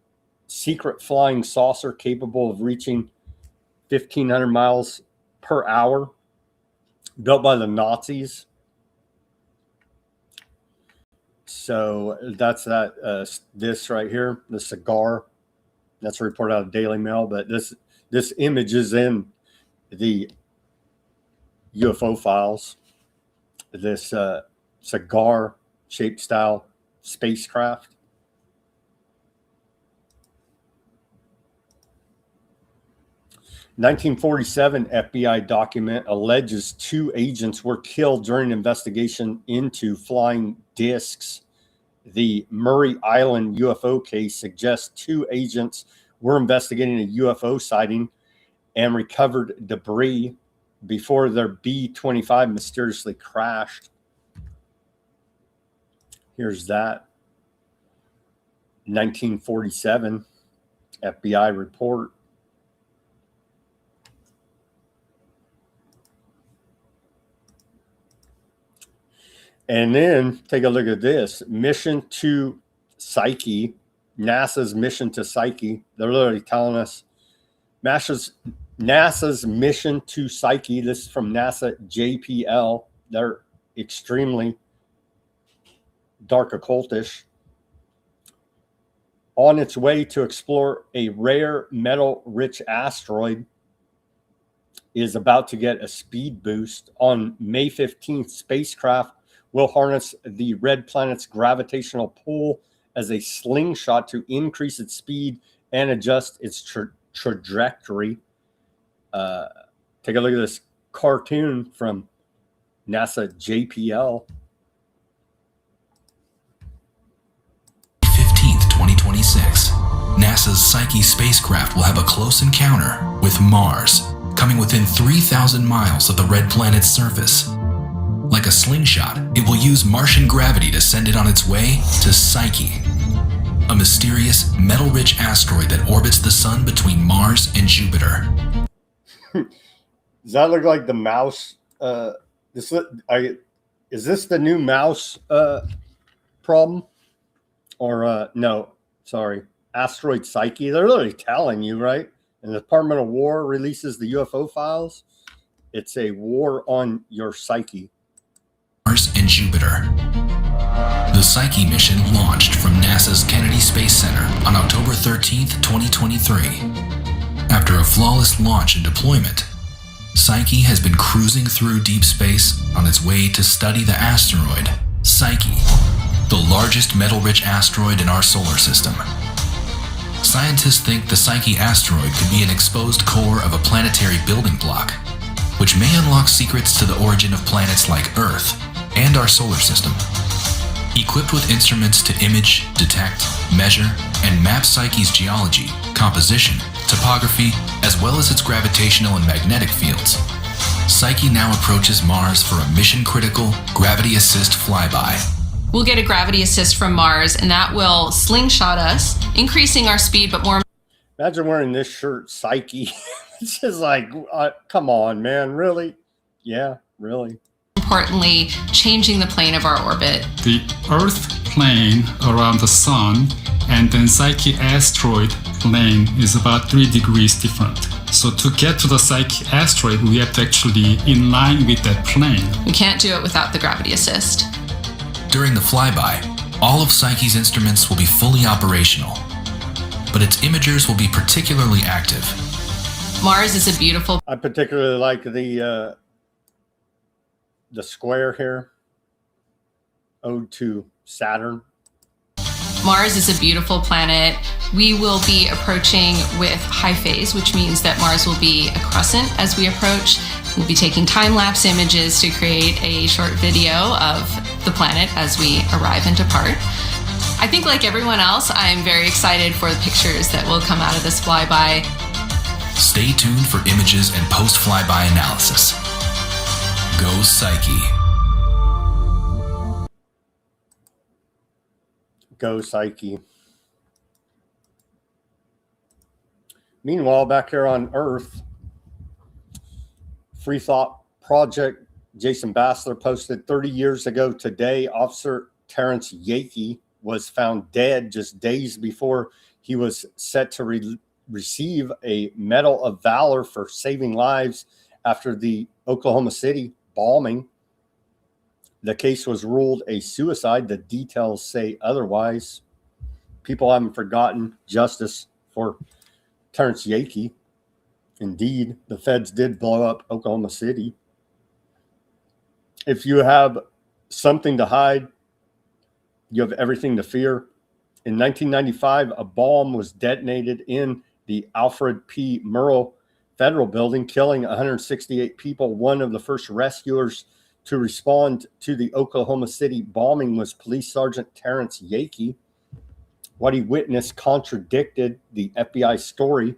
secret flying saucer capable of reaching 1,500 miles per hour, built by the Nazis. So that's that. This right here, the cigar. That's a report out of Daily Mail, but this image is in the UFO files. This cigar-shaped style spacecraft. In 1947 FBI document alleges 2 agents were killed during an investigation into flying discs. The Murray Island UFO case suggests 2 agents were investigating a UFO sighting and recovered debris before their B-25 mysteriously crashed. Here's that 1947 FBI report. And then take a look at this mission to Psyche, NASA's mission to Psyche. They're literally telling us NASA's mission to Psyche. This is from NASA JPL. They're extremely dark occultish. On its way to explore a rare metal-rich asteroid, is about to get a speed boost. On May 15th, spacecraft will harness the red planet's gravitational pull as a slingshot to increase its speed and adjust its trajectory. Take a look at this cartoon from NASA JPL. 15th, 2026. NASA's Psyche spacecraft will have a close encounter with Mars, coming within 3,000 miles of the red planet's surface. Like a slingshot, it will use Martian gravity to send it on its way to Psyche, a mysterious metal-rich asteroid that orbits the sun between Mars and Jupiter. Does that look like the mouse? Is this the new mouse problem, or no, sorry, asteroid Psyche. They're literally telling you, right? And the Department of War releases the UFO files. It's a war on your psyche. Mars and Jupiter. The Psyche mission launched from NASA's Kennedy Space Center on October 13th, 2023. After a flawless launch and deployment, Psyche has been cruising through deep space on its way to study the asteroid Psyche, the largest metal-rich asteroid in our solar system. Scientists think the Psyche asteroid could be an exposed core of a planetary building block, which may unlock secrets to the origin of planets like Earth and our solar system. Equipped with instruments to image, detect, measure, and map Psyche's geology, composition, topography, as well as its gravitational and magnetic fields, Psyche now approaches Mars for a mission-critical gravity assist flyby. We'll get a gravity assist from Mars, and that will slingshot us, increasing our speed, but more... Imagine wearing this shirt, Psyche. It's just like, come on, man, really? Yeah, really. importantly, changing the plane of our orbit. The Earth plane around the Sun and then Psyche asteroid plane is about 3 degrees different. So to get to the Psyche asteroid, we have to actually in line with that plane. We can't do it without the gravity assist. During the flyby, all of Psyche's instruments will be fully operational, but its imagers will be particularly active. Mars is a beautiful... I particularly like the square here. Ode to Saturn. Mars is a beautiful planet. We will be approaching with high phase, which means that Mars will be a crescent as we approach. We'll be taking time-lapse images to create a short video of the planet as we arrive and depart. I think like everyone else, I'm very excited for the pictures that will come out of this flyby. Stay tuned for images and post-flyby analysis. Go Psyche. Go Psyche. Meanwhile, back here on Earth, Free Thought Project Jason Bassler posted 30 years ago today, Officer Terrence Yakey was found dead just days before he was set to receive a Medal of Valor for saving lives after the Oklahoma City bombing. The case was ruled a suicide. The details say otherwise. People haven't forgotten justice for Terrence Yakey. Indeed, the feds did blow up Oklahoma City. If you have something to hide, you have everything to fear. In 1995, a bomb was detonated in the Alfred P. Murrah Federal Building, killing 168 people. One of the first rescuers to respond to the Oklahoma City bombing was Police Sergeant Terrence Yakey. What he witnessed contradicted the FBI story.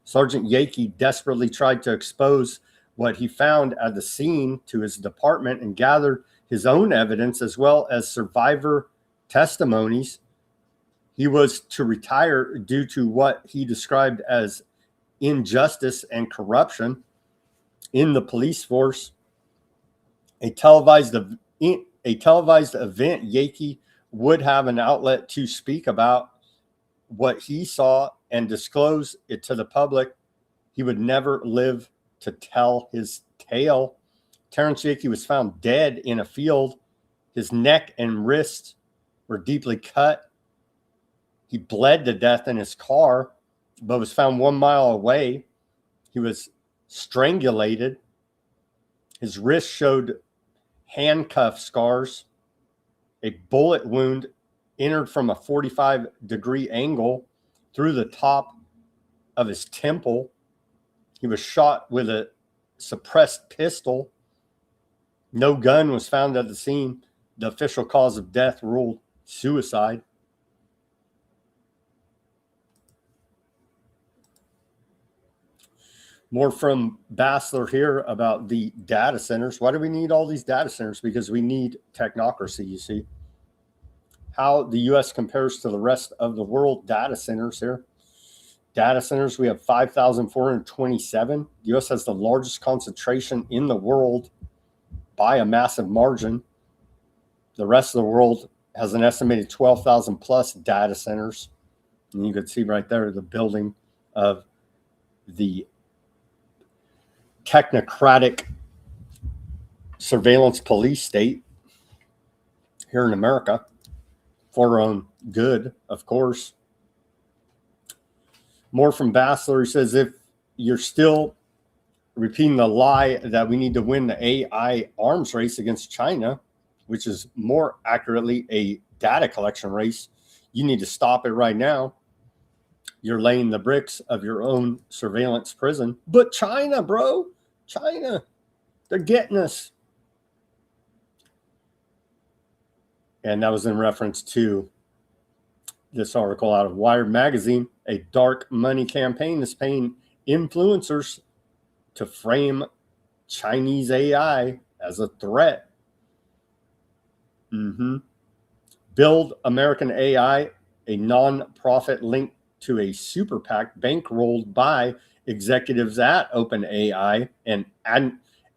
Sergeant Yakey desperately tried to expose what he found at the scene to his department and gathered his own evidence as well as survivor testimonies. He was to retire due to what he described as injustice and corruption in the police force. A televised event, Yakey would have an outlet to speak about what he saw and disclose it to the public. He would never live to tell his tale. Terrence Yakey was found dead in a field. His neck and wrists were deeply cut. He bled to death in his car, but was found 1 mile away. He was strangulated. His wrist showed handcuff scars. A bullet wound entered from a 45-degree angle through the top of his temple. He was shot with a suppressed pistol. No gun was found at the scene. The official cause of death ruled suicide. More from Bassler here about the data centers. Why do we need all these data centers? Because we need technocracy, you see. How the U.S. compares to the rest of the world data centers here. Data centers, we have 5,427. The U.S. has the largest concentration in the world by a massive margin. The rest of the world has an estimated 12,000 plus data centers. And you can see right there the building of the technocratic surveillance police state here in America for our own good, of course. More from Bassler. He says, if you're still repeating the lie that we need to win the AI arms race against China, which is more accurately a data collection race, you need to stop it right now. You're laying the bricks of your own surveillance prison. But China, bro, China, they're getting us. And that was in reference to this article out of Wired magazine. A dark money campaign is paying influencers to frame Chinese AI as a threat. Build American AI, a non-profit linked to a super PAC bankrolled by executives at OpenAI and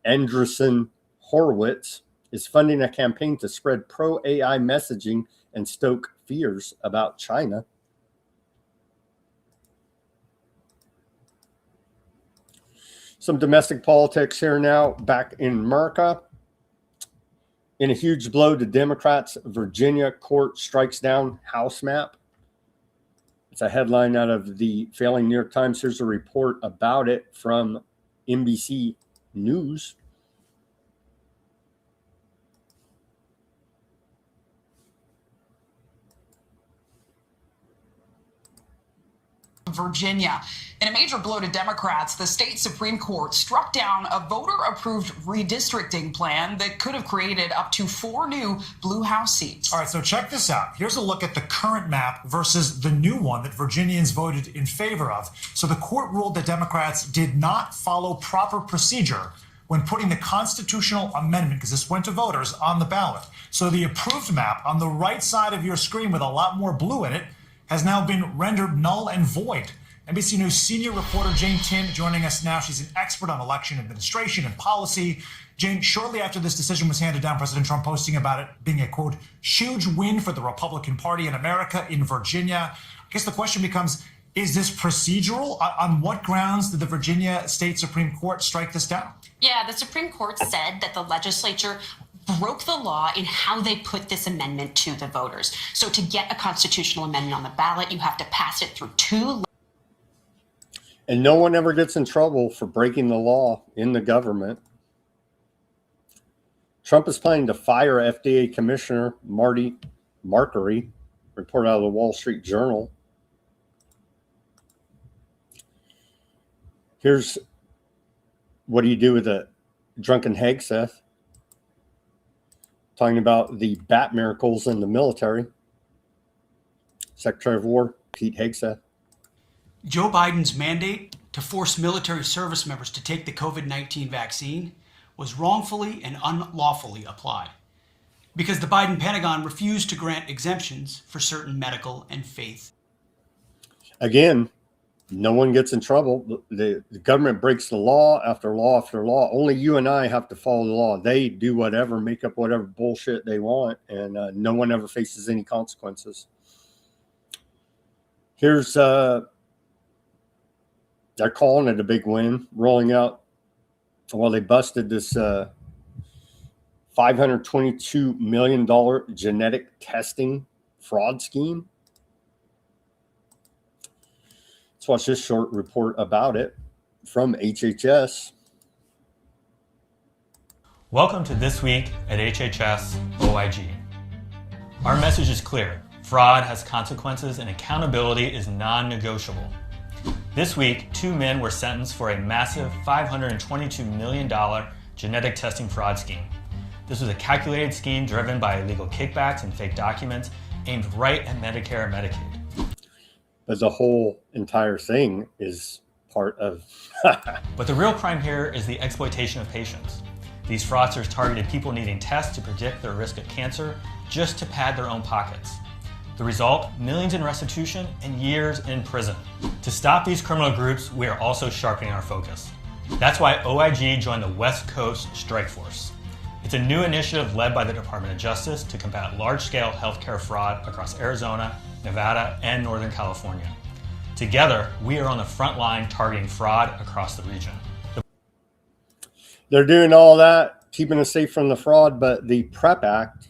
Andreessen Horowitz, is funding a campaign to spread pro-AI messaging and stoke fears about China. Some domestic politics here now, back in America. In a huge blow to Democrats, Virginia court strikes down House map. It's a headline out of the failing New York Times. Here's a report about it from NBC News. Virginia. In a major blow to Democrats, the state Supreme Court struck down a voter-approved redistricting plan that could have created up to 4 new blue House seats. All right, so check this out. Here's a look at the current map versus the new one that Virginians voted in favor of. So the court ruled that Democrats did not follow proper procedure when putting the constitutional amendment, because this went to voters, on the ballot. So the approved map on the right side of your screen with a lot more blue in it has now been rendered null and void. NBC News senior reporter Jane Tim joining us now. She's an expert on election administration and policy. Jane, shortly after this decision was handed down, President Trump posting about it being a, quote, huge win for the Republican Party in America in Virginia. I guess the question becomes, is this procedural? On what grounds did the Virginia State Supreme Court strike this down? Yeah, the Supreme Court said that the legislature broke the law in how they put this amendment to the voters. So to get a constitutional amendment on the ballot, you have to pass it through 2. And no one ever gets in trouble for breaking the law in the government. Trump is planning to fire FDA Commissioner Marty Makary, report out of the Wall Street Journal. Here's what do you do with a drunken Hegseth? Talking about the bat miracles in the military. Secretary of War Pete Hegseth. Joe Biden's mandate to force military service members to take the COVID-19 vaccine was wrongfully and unlawfully applied because the Biden Pentagon refused to grant exemptions for certain medical and faith. Again, no one gets in trouble. The government breaks the law after law after law. Only you and I have to follow the law. They do whatever, make up whatever bullshit they want, and no one ever faces any consequences. Here's, they're calling it a big win, rolling out, well, they busted this $522 million genetic testing fraud scheme. Let's watch this short report about it from HHS. Welcome to This Week at HHS OIG. Our message is clear. Fraud has consequences and accountability is non-negotiable. This week, 2 men were sentenced for a massive $522 million genetic testing fraud scheme. This was a calculated scheme driven by illegal kickbacks and fake documents aimed right at Medicare and Medicaid. But the whole entire thing is part of... But the real crime here is the exploitation of patients. These fraudsters targeted people needing tests to predict their risk of cancer just to pad their own pockets. The result, millions in restitution and years in prison. To stop these criminal groups, we are also sharpening our focus. That's why OIG joined the West Coast Strike Force. It's It's a new initiative led by the Department of Justice to combat large-scale healthcare fraud across Arizona, Nevada, and Northern California. Together, we are on the front line targeting fraud across the region. They're doing all that, keeping us safe from the fraud, but the PrEP Act,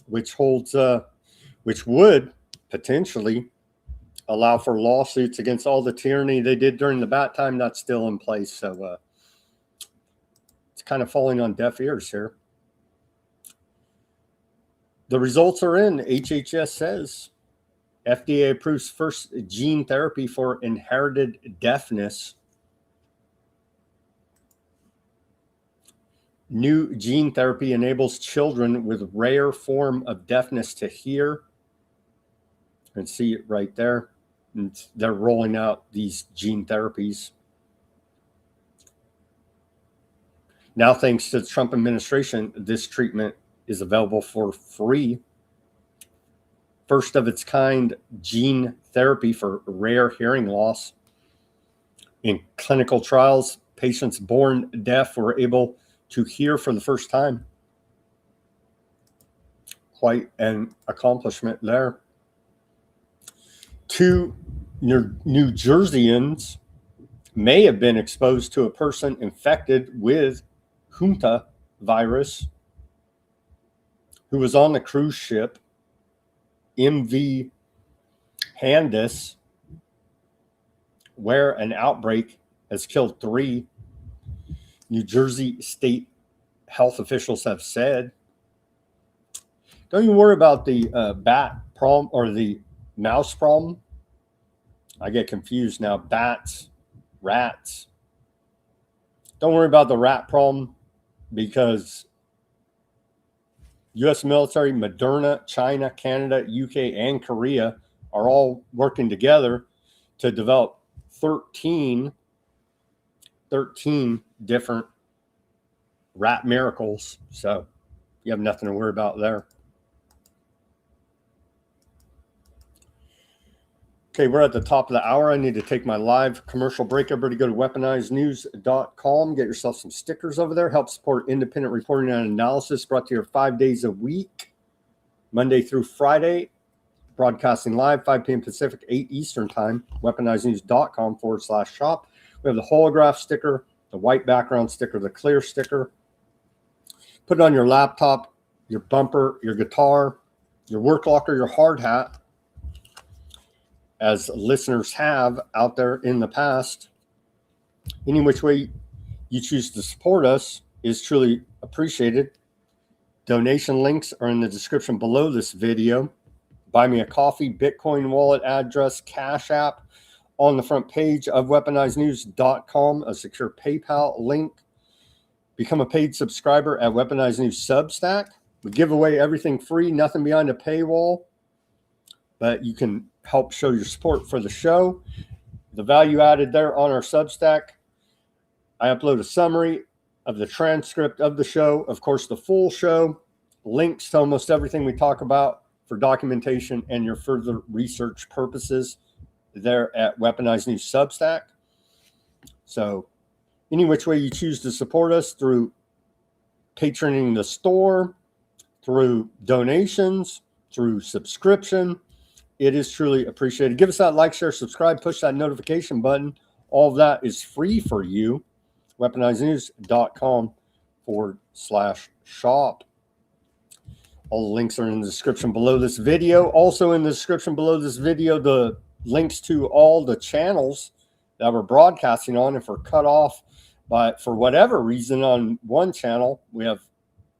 which would potentially allow for lawsuits against all the tyranny they did during the bat time, that's still in place. So it's kind of falling on deaf ears here. The results are in. HHS says FDA approves first gene therapy for inherited deafness. New gene therapy enables children with rare form of deafness to hear. You can see it right there. And they're rolling out these gene therapies. Now, thanks to the Trump administration, this treatment is available for free. First of its kind gene therapy for rare hearing loss. In clinical trials, patients born deaf were able to hear for the first time. Quite an accomplishment there. 2 New Jerseyans may have been exposed to a person infected with Hunta virus who was on the cruise ship MV Handis, where an outbreak has killed 3. New Jersey state health officials have said. Don't you worry about the bat problem or the mouse problem. I get confused now. Bats, rats. Don't worry about the rat problem because U.S. military, Moderna, China, Canada, UK, and Korea are all working together to develop 13 different rat miracles. So you have nothing to worry about there. Okay, we're at the top of the hour. I need to take my live commercial break. Everybody go to weaponizednews.com. Get yourself some stickers over there. Help support independent reporting and analysis brought to you 5 days a week, Monday through Friday. Broadcasting live, 5 p.m. Pacific, 8 Eastern time, weaponizednews.com/shop. We have the holograph sticker, the white background sticker, the clear sticker. Put it on your laptop, your bumper, your guitar, your work locker, your hard hat, as listeners have out there in the past. Any which way you choose to support us is truly appreciated. Donation links are in the description below this video. Buy me a coffee, Bitcoin wallet address, Cash App on the front page of weaponizednews.com, a secure PayPal link. Become a paid subscriber at Weaponized News Substack. We give away everything free, nothing behind a paywall, but you can help show your support for the show. The value added there on our Substack, I upload a summary of the transcript of the show, of course, the full show, links to almost everything we talk about for documentation and your further research purposes there at Weaponized News Substack. So any which way you choose to support us, through patroning the store, through donations, through subscription, it is truly appreciated. Give us that like, share, subscribe, push that notification button. All of that is free for you. weaponizednews.com/shop. All the links are in the description below this video. Also in the description below this video, the links to all the channels that we're broadcasting on. If we're cut off for whatever reason on one channel, we have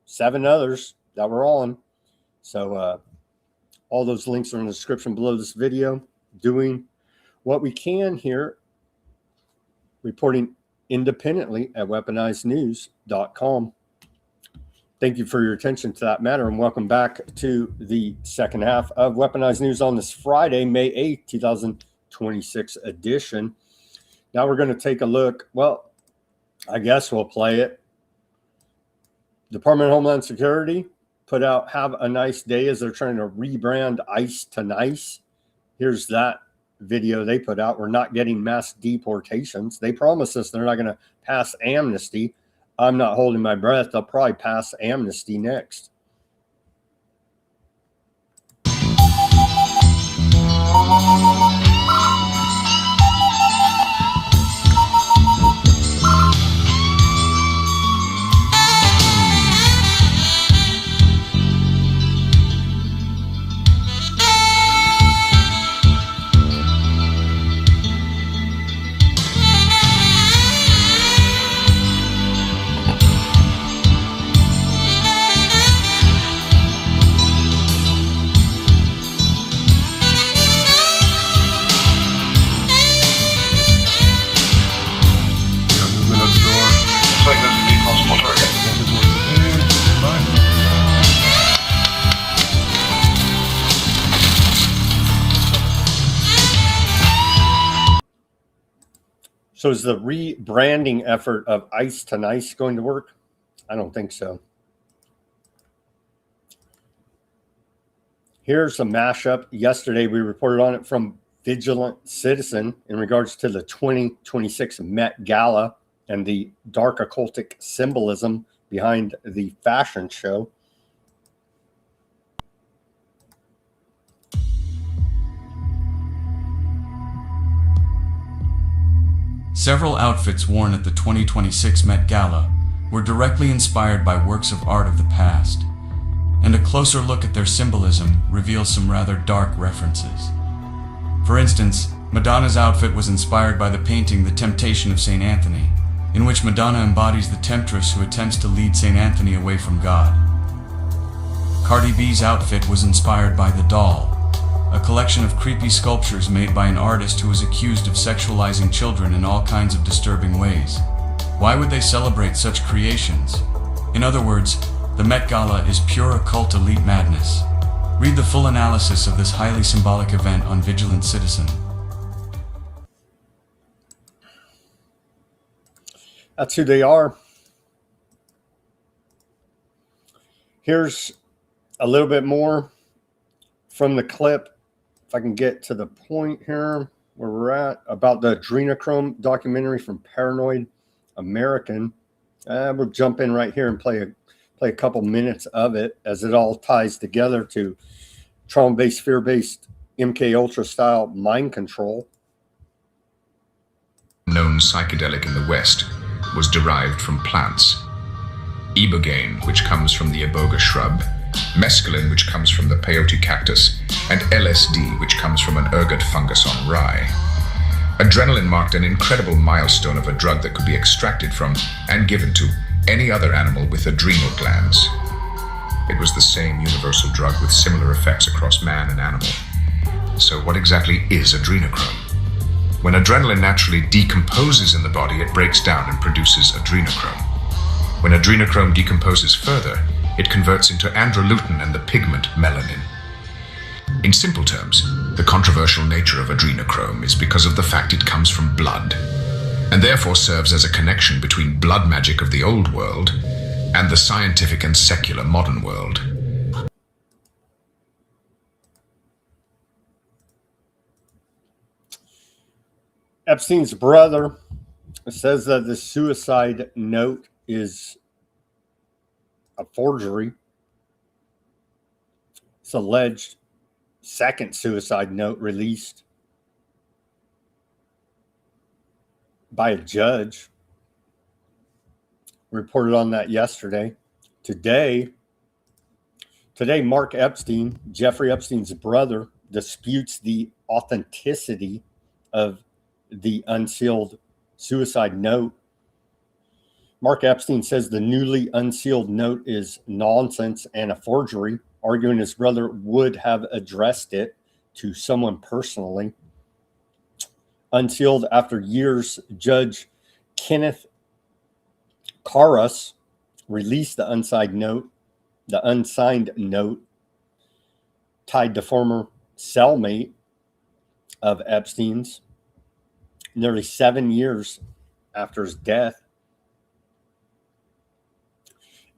7 others that we're on. So all those links are in the description below this video. Doing what we can here, reporting independently at weaponizednews.com. Thank you for your attention to that matter, and welcome back to the second half of Weaponized News on this Friday, May 8th, 2026 edition. Now we're going to take a look. Well, I guess we'll play it. Department of Homeland Security put out "Have a Nice Day" as they're trying to rebrand ICE to NICE. Here's that video they put out. We're not getting mass deportations. They promised us they're not going to pass amnesty. I'm not holding my breath. They'll probably pass amnesty next. So is the rebranding effort of Ice to Nice going to work? I don't think so. Here's a mashup. Yesterday, we reported on it from Vigilant Citizen in regards to the 2026 Met Gala and the dark occultic symbolism behind the fashion show. Several outfits worn at the 2026 Met Gala were directly inspired by works of art of the past, and a closer look at their symbolism reveals some rather dark references. For instance, Madonna's outfit was inspired by the painting The Temptation of St. Anthony, in which Madonna embodies the temptress who attempts to lead St. Anthony away from God. Cardi B's outfit was inspired by The Doll, a collection of creepy sculptures made by an artist who was accused of sexualizing children in all kinds of disturbing ways. Why would they celebrate such creations? In other words, the Met Gala is pure occult elite madness. Read the full analysis of this highly symbolic event on Vigilant Citizen. That's who they are. Here's a little bit more from the clip. If I can get to the point here where we're at, about the adrenochrome documentary from Paranoid American. We'll jump in right here and play a couple minutes of it as it all ties together to trauma-based, fear-based, MK Ultra style mind control. Known psychedelic in the West was derived from plants. Ibogaine, which comes from the iboga shrub, mescaline, which comes from the peyote cactus, and LSD, which comes from an ergot fungus on rye. Adrenaline marked an incredible milestone of a drug that could be extracted from and given to any other animal with adrenal glands. It was the same universal drug with similar effects across man and animal. So what exactly is adrenochrome? When adrenaline naturally decomposes in the body, it breaks down and produces adrenochrome. When adrenochrome decomposes further, it converts into androlytin and the pigment melanin. In simple terms, the controversial nature of adrenochrome is because of the fact it comes from blood, and therefore serves as a connection between blood magic of the old world and the scientific and secular modern world. Epstein's brother says that the suicide note is a forgery. It's alleged second suicide note released by a judge. Reported on that yesterday. Today, Mark Epstein, Jeffrey Epstein's brother, disputes the authenticity of the unsealed suicide note. Mark Epstein says the newly unsealed note is nonsense and a forgery, arguing his brother would have addressed it to someone personally. Unsealed after years, Judge Kenneth Karras released the unsigned note tied to former cellmate of Epstein's nearly 7 years after his death.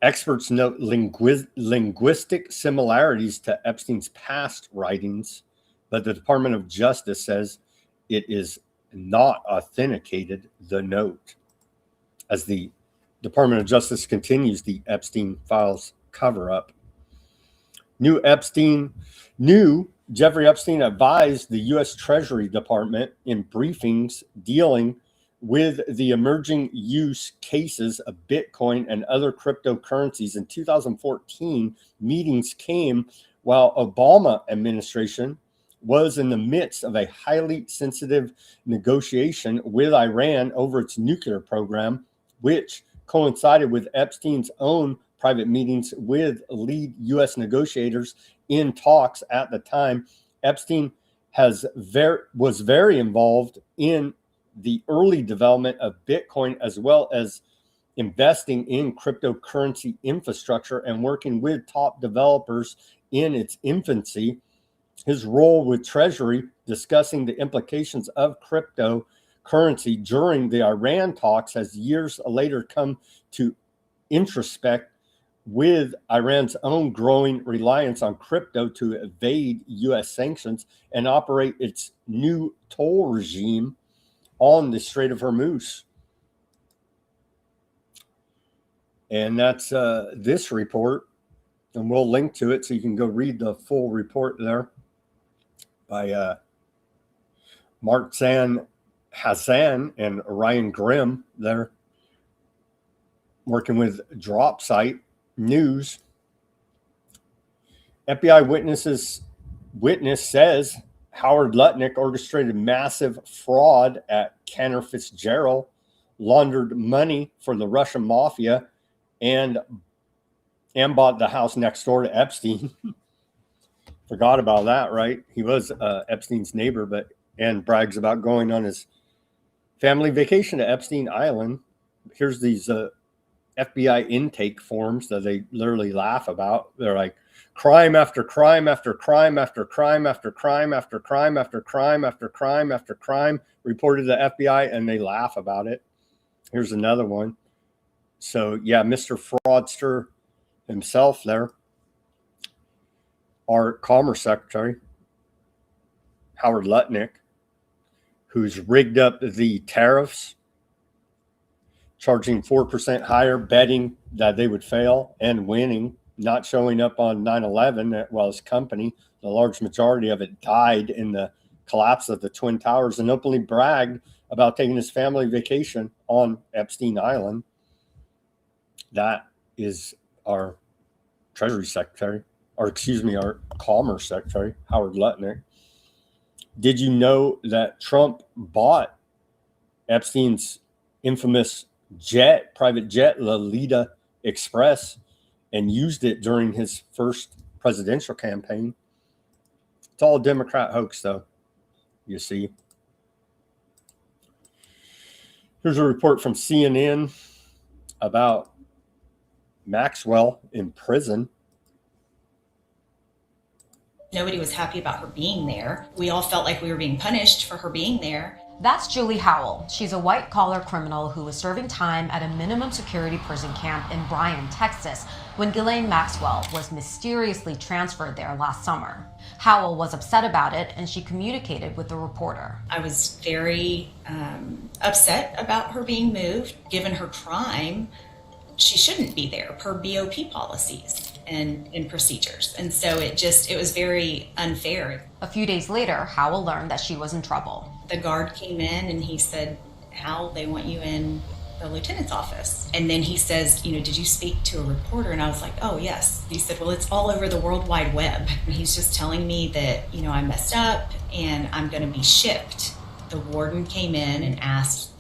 Experts note linguistic similarities to Epstein's past writings, but the Department of Justice says it is not authenticated, the note, as the Department of Justice continues the Epstein files cover-up. New Jeffrey Epstein advised the U.S. Treasury Department in briefings dealing with the emerging use cases of Bitcoin and other cryptocurrencies. In 2014, meetings came while Obama administration was in the midst of a highly sensitive negotiation with Iran over its nuclear program, which coincided with Epstein's own private meetings with lead U.S. negotiators in talks at the time. Epstein was very involved in the early development of Bitcoin, as well as investing in cryptocurrency infrastructure and working with top developers in its infancy. His role with Treasury discussing the implications of cryptocurrency during the Iran talks has years later come to introspect with Iran's own growing reliance on crypto to evade U.S. sanctions and operate its new toll regime on the Strait of Hormuz. And that's this report, and we'll link to it so you can go read the full report there by Mark Hassan and Ryan Grimm there, working with DropSite News. FBI witness says Howard Lutnick orchestrated massive fraud at Cantor Fitzgerald, laundered money for the Russian mafia, and bought the house next door to Epstein. Forgot about that, right? He was Epstein's neighbor, and brags about going on his family vacation to Epstein Island. Here's these FBI intake forms that they literally laugh about. They're like, crime after crime after crime after crime after crime after crime after crime after crime after crime reported to the FBI, and they laugh about it. Here's another one. So yeah, Mr. Fraudster himself there, our Commerce Secretary, Howard Lutnick, who's rigged up the tariffs, charging 4% higher, betting that they would fail and winning, not showing up on 9/11 while his company, the large majority of it, died in the collapse of the Twin Towers, and openly bragged about taking his family vacation on Epstein Island. That is our Treasury Secretary, our Commerce Secretary, Howard Lutnick. Did you know that Trump bought Epstein's infamous private jet, Lolita Express, and used it during his first presidential campaign? It's all a Democrat hoax, though, you see. Here's a report from CNN about Maxwell in prison. Nobody was happy about her being there. We all felt like we were being punished for her being there. That's Julie Howell. She's a white-collar criminal who was serving time at a minimum security prison camp in Bryan, Texas, when Ghislaine Maxwell was mysteriously transferred there last summer. Howell was upset about it, and she communicated with the reporter. I was very upset about her being moved. Given her crime, she shouldn't be there per BOP policies and procedures. And so it was very unfair. A few days later, Howell learned that she was in trouble. The guard came in and he said, Hal, they want you in the lieutenant's office. And then he says, did you speak to a reporter? And I was like, oh, yes. He said, well, it's all over the World Wide Web. And he's just telling me that, I messed up and I'm going to be shipped. The warden came in and asked,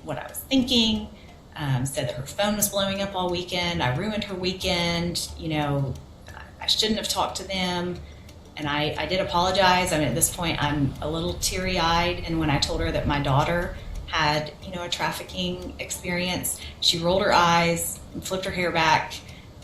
what I was thinking. Said that her phone was blowing up all weekend. I ruined her weekend. I shouldn't have talked to them. And I did apologize. At this point, I'm a little teary-eyed. And when I told her that my daughter had, a trafficking experience, she rolled her eyes and flipped her hair back.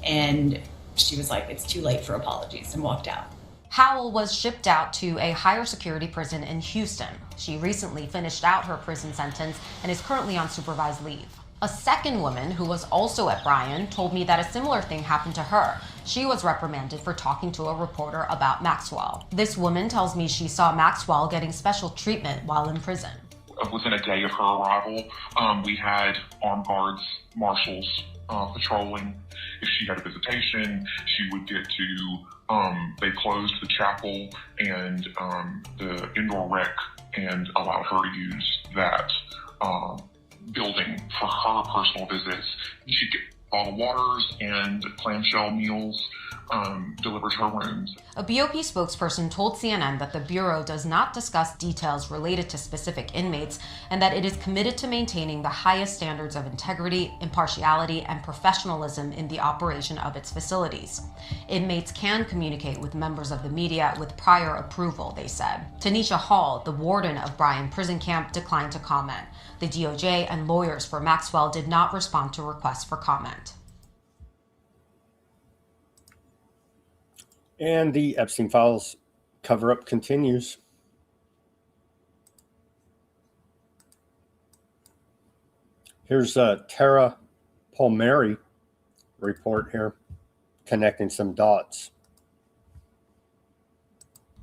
And she was like, it's too late for apologies, and walked out. Howell was shipped out to a higher security prison in Houston. She recently finished out her prison sentence and is currently on supervised leave. A second woman who was also at Bryan told me that a similar thing happened to her. She was reprimanded for talking to a reporter about Maxwell. This woman tells me she saw Maxwell getting special treatment while in prison. within a day of her arrival, we had armed guards, marshals patrolling. If she had a visitation, she would get to, they closed the chapel and the indoor rec and allowed her to use that building for her personal visits. She'd get bottled waters and clamshell meals delivered to her rooms. A BOP spokesperson told CNN that the Bureau does not discuss details related to specific inmates and that it is committed to maintaining the highest standards of integrity, impartiality, and professionalism in the operation of its facilities. Inmates can communicate with members of the media with prior approval, they said. Tanisha Hall, the warden of Bryan Prison Camp, declined to comment. The DOJ and lawyers for Maxwell did not respond to requests for comment. And the Epstein Files cover-up continues. Here's a Tara Palmieri report here, connecting some dots.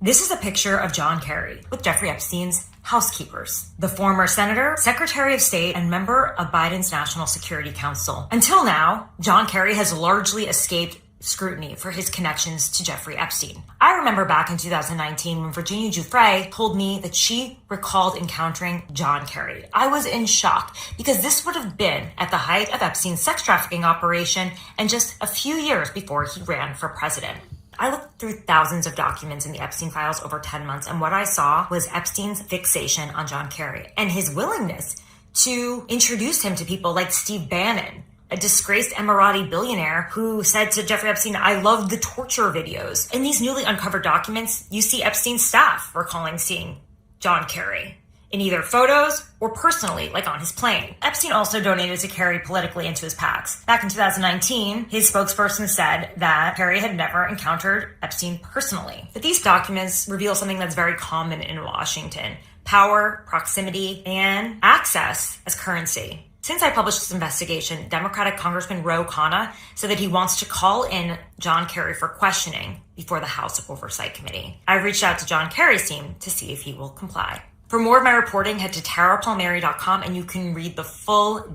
This is a picture of John Kerry with Jeffrey Epstein's housekeepers, the former senator, secretary of state, and member of Biden's National Security Council. Until now, John Kerry has largely escaped scrutiny for his connections to Jeffrey Epstein. I remember back in 2019 when Virginia Giuffre told me that she recalled encountering John Kerry. I was in shock because this would have been at the height of Epstein's sex trafficking operation and just a few years before he ran for president. I looked through thousands of documents in the Epstein files over 10 months, and what I saw was Epstein's fixation on John Kerry and his willingness to introduce him to people like Steve Bannon, a disgraced Emirati billionaire who said to Jeffrey Epstein, "I love the torture videos." In these newly uncovered documents, you see Epstein's staff recalling seeing John Kerry in either photos or personally, like on his plane. Epstein also donated to Kerry politically and to his PACs. Back in 2019, his spokesperson said that Kerry had never encountered Epstein personally. But these documents reveal something that's very common in Washington: power, proximity, and access as currency. Since I published this investigation, Democratic Congressman Ro Khanna said that he wants to call in John Kerry for questioning before the House Oversight Committee. I've reached out to John Kerry's team to see if he will comply. For more of my reporting, head to tarapalmieri.com and you can read the full.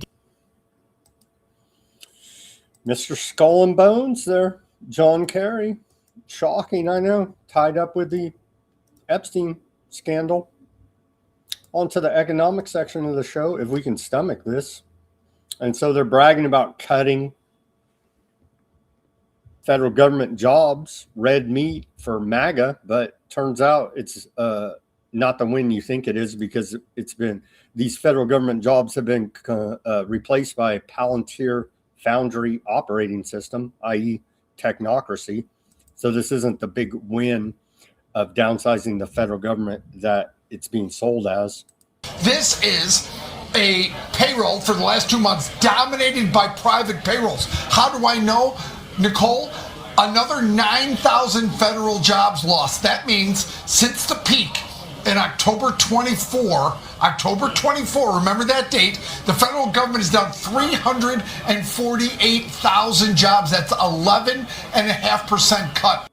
Mr. Skull and Bones there, John Kerry. Shocking, I know. Tied up with the Epstein scandal. On to the economic section of the show, if we can stomach this. And so they're bragging about cutting federal government jobs, red meat for MAGA, but turns out it's not the win you think it is, because it's been, these federal government jobs have been replaced by Palantir Foundry operating system, i.e. technocracy. So this isn't the big win of downsizing the federal government that it's being sold as. This is a payroll for the last 2 months dominated by private payrolls. How do I know, Nicole? Another 9,000 federal jobs lost. That means since the peak in October 24, remember that date, the federal government is down 348,000 jobs. That's 11.5% cut.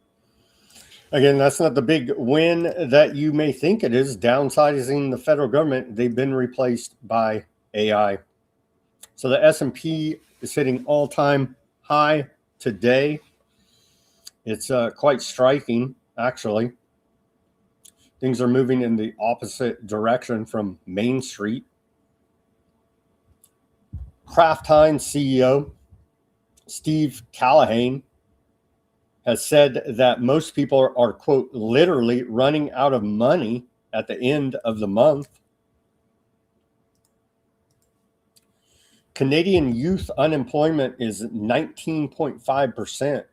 Again, that's not the big win that you may think it is, downsizing the federal government. They've been replaced by AI. So the S&P is hitting all-time high today. It's quite striking, actually. Things are moving in the opposite direction from Main Street. Kraft Heinz CEO Steve Callahan has said that most people are, quote, literally running out of money at the end of the month. Canadian youth unemployment is 19.5%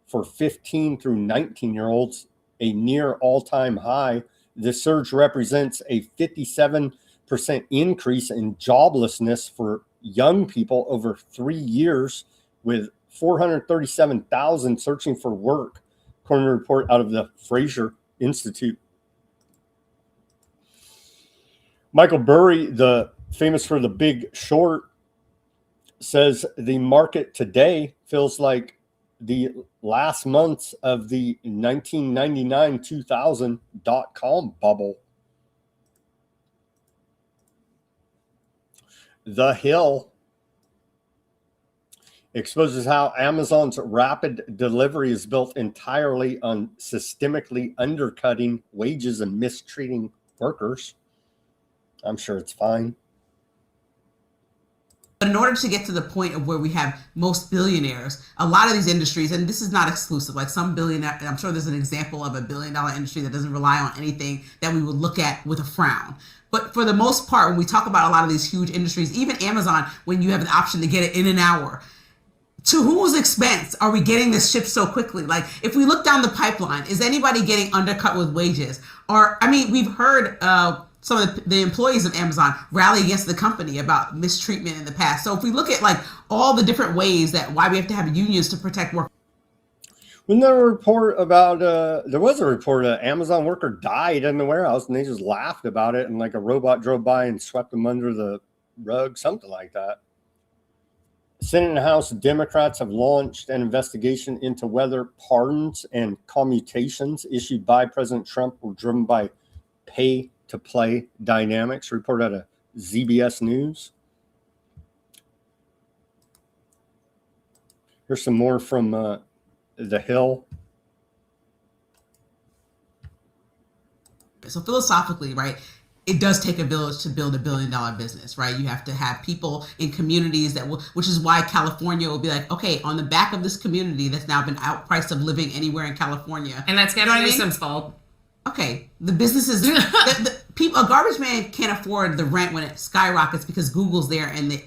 for 15 through 19-year-olds, a near all-time high. This surge represents a 57% increase in joblessness for young people over 3 years, with 437,000 searching for work, according to a report out of the Fraser Institute. Michael Burry, the famous for The Big Short, says the market today feels like the last months of the 1999-2000 dot-com bubble. The Hill exposes how Amazon's rapid delivery is built entirely on systemically undercutting wages and mistreating workers. I'm sure it's fine. But in order to get to the point of where we have most billionaires, a lot of these industries, and this is not exclusive, like some billionaire, and I'm sure there's an example of $1 billion industry that doesn't rely on anything that we would look at with a frown. But for the most part, when we talk about a lot of these huge industries, even Amazon, when you have the option to get it in an hour, to whose expense are we getting this shipped so quickly? Like, if we look down the pipeline, is anybody getting undercut with wages? Or, I mean, we've heard some of the employees of Amazon rally against the company about mistreatment in the past. So if we look at like all the different ways that why we have to have unions to protect workers. Wasn't there a report about, there was a report an Amazon worker died in the warehouse and they just laughed about it and like a robot drove by and swept them under the rug, something like that. Senate and House Democrats have launched an investigation into whether pardons and commutations issued by President Trump were driven by pay-to-play dynamics, reported out of ZBS News. Here's some more from The Hill. So philosophically, right, it does take a village to build $1 billion business, right? You have to have people in communities that will, which is why California will be like, okay, on the back of this community that's now been outpriced of living anywhere in California. And that's Gavin Newsom's fault. Okay, the businesses, the people, a garbage man can't afford the rent when it skyrockets because Google's there and the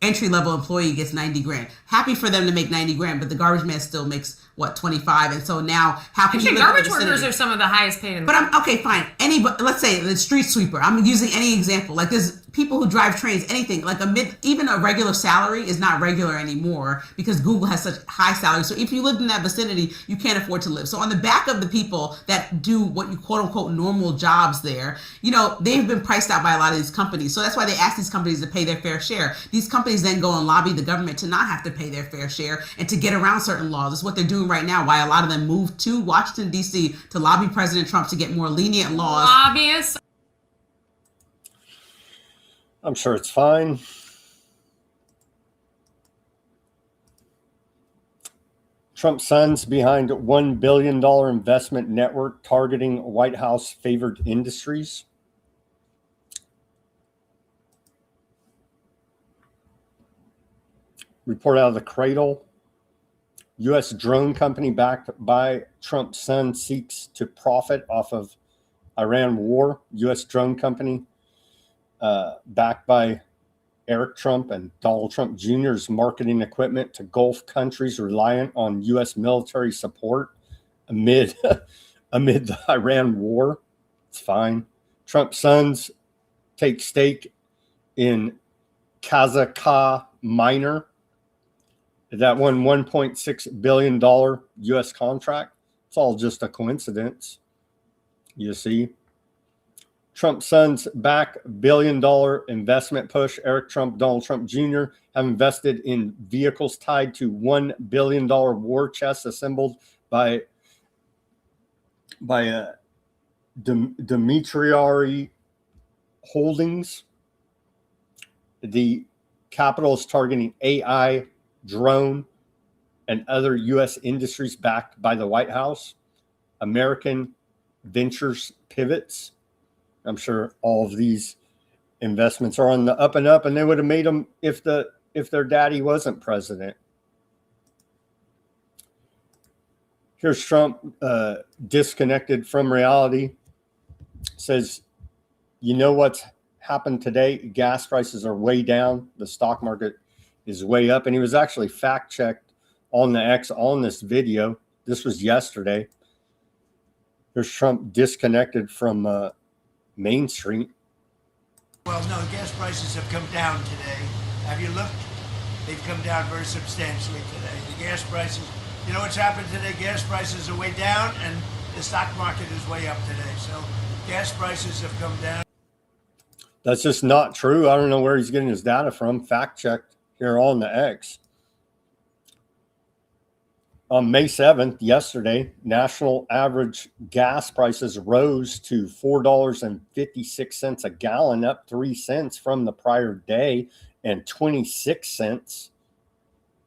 entry-level employee gets 90 grand. Happy for them to make 90 grand, but the garbage man still makes what, 25? And so now how can Actually, you live garbage in the workers vicinity? are some of the highest paid in the But I'm okay, fine. Anybody, let's say the street sweeper. I'm using any example. Like there's people who drive trains, anything like even a regular salary is not regular anymore because Google has such high salaries. So if you lived in that vicinity, you can't afford to live. So on the back of the people that do what you quote unquote normal jobs there, you know, they've been priced out by a lot of these companies. So that's why they ask these companies to pay their fair share. These companies then go and lobby the government to not have to pay their fair share and to get around certain laws. It's what they're doing right now. Why a lot of them moved to Washington, D.C. to lobby President Trump to get more lenient laws. Lobbyists. I'm sure it's fine. Trump's son's behind $1 billion investment network targeting White House favored industries. Report out of the Cradle. U.S. drone company backed by Trump's son seeks to profit off of Iran war. U.S. drone company backed by Eric Trump and Donald Trump Jr.'s marketing equipment to Gulf countries reliant on U.S. military support amid the Iran war. It's fine. Trump's sons take stake in Kazakh miner that won $1.6 billion U.S. contract. It's all just a coincidence, you see. Trump's sons back $1 billion investment push. Eric Trump, Donald Trump Jr. have invested in vehicles tied to $1 billion war chest assembled by Dimitriari Holdings. The capital is targeting AI, drone, and other U.S. industries backed by the White House. American Ventures pivots. I'm sure all of these investments are on the up and up, and they would have made them if their daddy wasn't president. Here's Trump disconnected from reality. Says, you know what's happened today? Gas prices are way down. The stock market is way up. And he was actually fact-checked on the X on this video. This was yesterday. Here's Trump disconnected from Main Street. Well, no, gas prices have come down today. Have you looked? They've come down very substantially today. The gas prices, you know what's happened today? Gas prices are way down and the stock market is way up today. So gas prices have come down. That's just not true. I don't know where he's getting his data from. Fact-checked here on the X. On May 7th, yesterday, national average gas prices rose to $4.56 a gallon, up 3 cents from the prior day. $1.26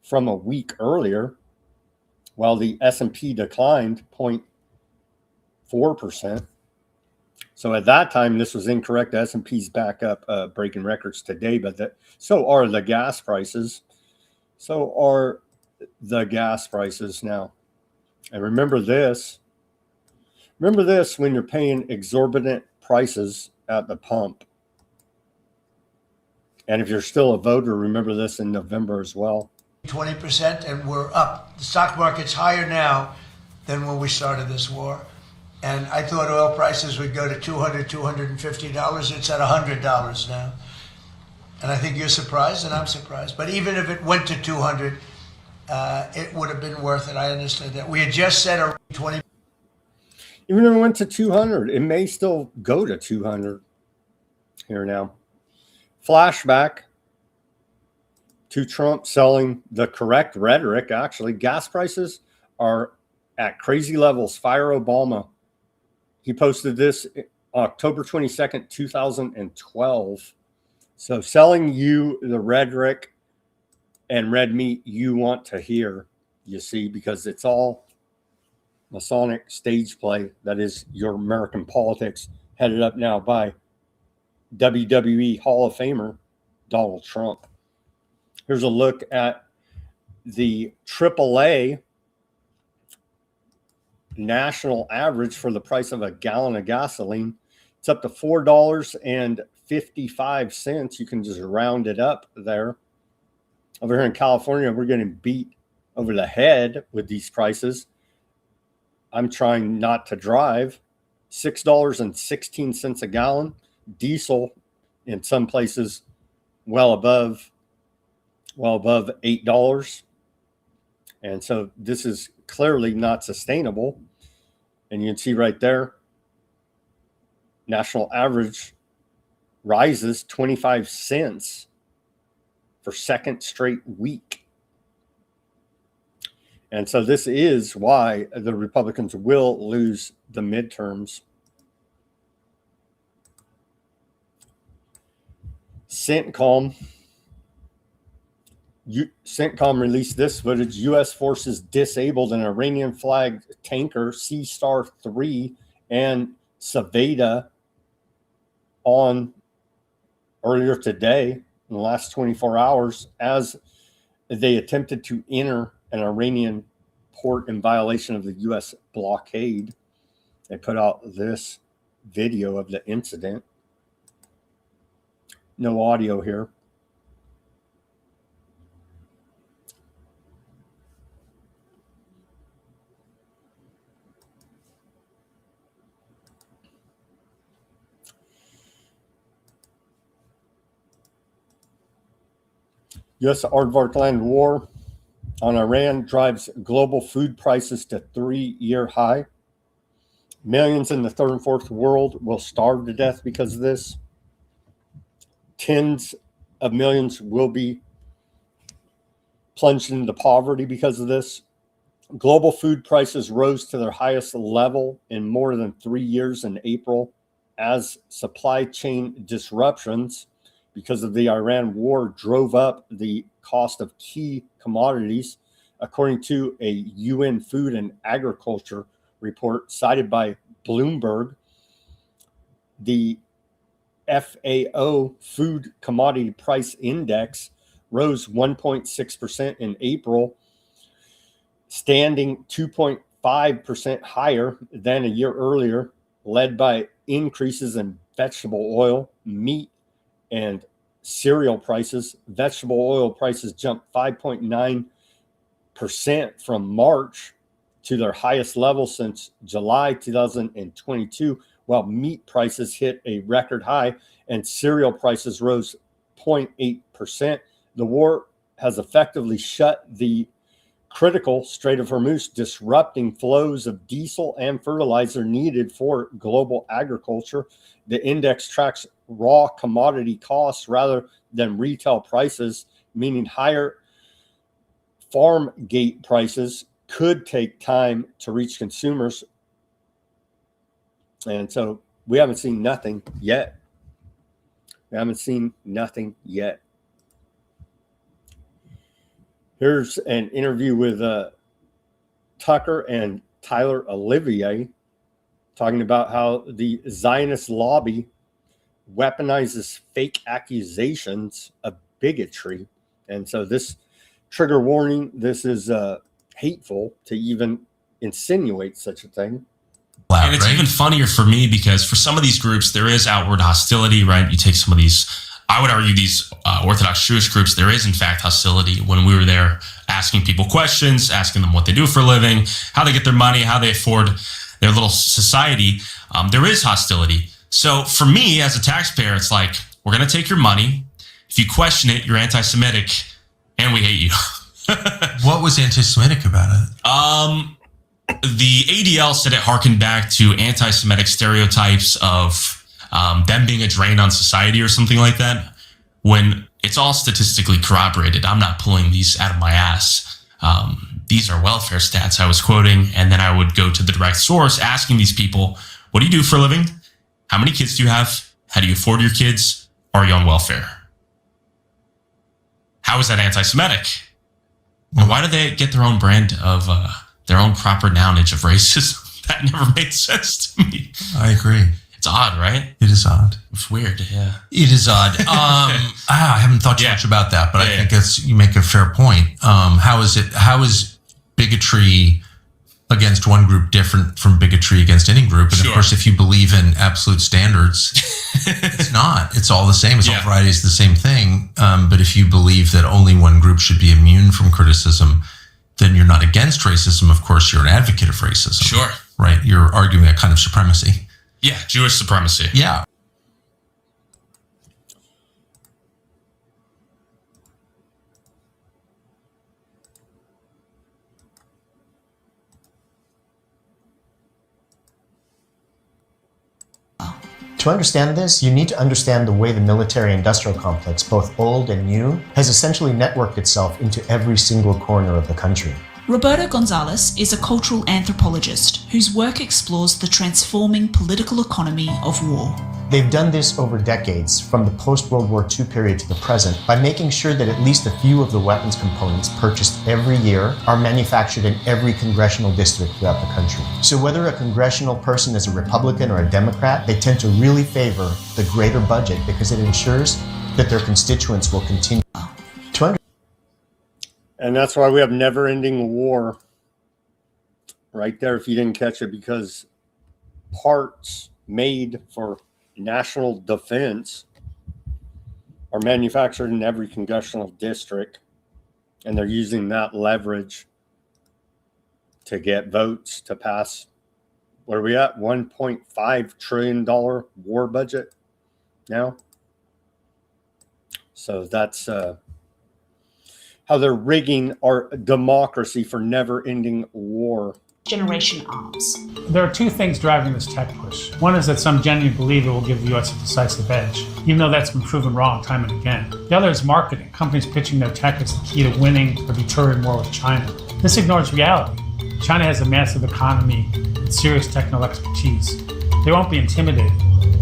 from a week earlier, while the S&P declined 0.4%. So at that time, this was incorrect. The S&P's back up, breaking records today, but so are the gas prices. So are the gas prices now. And remember this when you're paying exorbitant prices at the pump. And if you're still a voter, remember this in November as well. 20%, and we're up. The stock market's higher now than when we started this war. And I thought oil prices would go to $200, $250. It's at $100 now. And I think you're surprised, and I'm surprised. But even if it went to 200, it would have been worth it. I understand that. We had just said a 20. Even if it went to 200, it may still go to 200 here now. Flashback to Trump selling the correct rhetoric. Actually, gas prices are at crazy levels. Fire Obama. He posted this October 22nd, 2012. So selling you the rhetoric and red meat you want to hear, you see, because it's all Masonic stage play. That is your American politics, headed up now by WWE Hall of Famer Donald Trump. Here's a look at the AAA national average for the price of a gallon of gasoline. It's up to $4.55. You can just round it up there. Over here in California, we're getting beat over the head with these prices. I'm trying not to drive. $6.16 a gallon. Diesel in some places well above $8. And so this is clearly not sustainable. And you can see right there, national average rises 25 cents for second straight week. And so this is why the Republicans will lose the midterms. CENTCOM released this footage. U.S. forces disabled an Iranian-flagged tanker, Sea Star 3, and Saveda on earlier today, in the last 24 hours, as they attempted to enter an Iranian port in violation of the U.S. blockade. They put out this video of the incident. No audio here. U.S. aardvark land war on Iran drives global food prices to 3-year high. Millions in the third and fourth world will starve to death because of this. Tens of millions will be plunged into poverty because of this. Global food prices rose to their highest level in more than 3 years in April as supply chain disruptions because of the Iran war drove up the cost of key commodities, according to a UN Food and Agriculture report cited by Bloomberg. The FAO Food Commodity Price Index rose 1.6% in April, standing 2.5% higher than a year earlier, led by increases in vegetable oil, meat, and cereal prices. Vegetable oil prices jumped 5.9% from March to their highest level since July 2022, while meat prices hit a record high and cereal prices rose 0.8%. The war has effectively shut the critical Strait of Hormuz, disrupting flows of diesel and fertilizer needed for global agriculture. The index tracks raw commodity costs rather than retail prices, meaning higher farm gate prices could take time to reach consumers. And so we haven't seen nothing yet. We haven't seen nothing yet. Here's an interview with Tucker and Tyler Olivier talking about how the Zionist lobby weaponizes fake accusations of bigotry. And so this trigger warning, this is hateful to even insinuate such a thing. And it's even funnier for me because for some of these groups, there is outward hostility, right? You take some of these, I would argue these Orthodox Jewish groups, there is in fact hostility when we were there asking people questions, asking them what they do for a living, how they get their money, how they afford their little society. There is hostility. So for me as a taxpayer, it's like, we're going to take your money. If you question it, you're anti-Semitic and we hate you. What was anti-Semitic about it? The ADL said it harkened back to anti-Semitic stereotypes of them being a drain on society or something like that, when it's all statistically corroborated. I'm not pulling these out of my ass. These are welfare stats I was quoting, and then I would go to the direct source asking these people, what do you do for a living? How many kids do you have? How do you afford your kids? Are you on welfare? How is that anti-Semitic? And why do they get their own brand of their own proper nounage of racism? That never made sense to me. I agree. It's odd, right? It is odd. It's weird, yeah. It is odd. I haven't thought too much about that, but I think you make a fair point. How is bigotry against one group different from bigotry against any group? And of course, if you believe in absolute standards, it's not. It's all the same. It's all variety is the same thing. But if you believe that only one group should be immune from criticism, then you're not against racism. Of course, you're an advocate of racism. Sure. Right? You're arguing a kind of supremacy. Yeah, Jewish supremacy. Yeah. To understand this, you need to understand the way the military-industrial complex, both old and new, has essentially networked itself into every single corner of the country. Roberto Gonzalez is a cultural anthropologist whose work explores the transforming political economy of war. They've done this over decades, from the post-World War II period to the present, by making sure that at least a few of the weapons components purchased every year are manufactured in every congressional district throughout the country. So whether a congressional person is a Republican or a Democrat, they tend to really favor the greater budget because it ensures that their constituents will continue to And that's why we have never-ending war right there, if you didn't catch it, because parts made for national defense are manufactured in every congressional district, and they're using that leverage to get votes to pass. What are we at? $1.5 trillion war budget now. So that's how they're rigging our democracy for never-ending war. Generation arms. There are two things driving this tech push. One is that some genuine believer will give the U.S. a decisive edge, even though that's been proven wrong time and again. The other is marketing, companies pitching their tech as the key to winning or deterring war with China. This ignores reality. China has a massive economy and serious technical expertise. They won't be intimidated.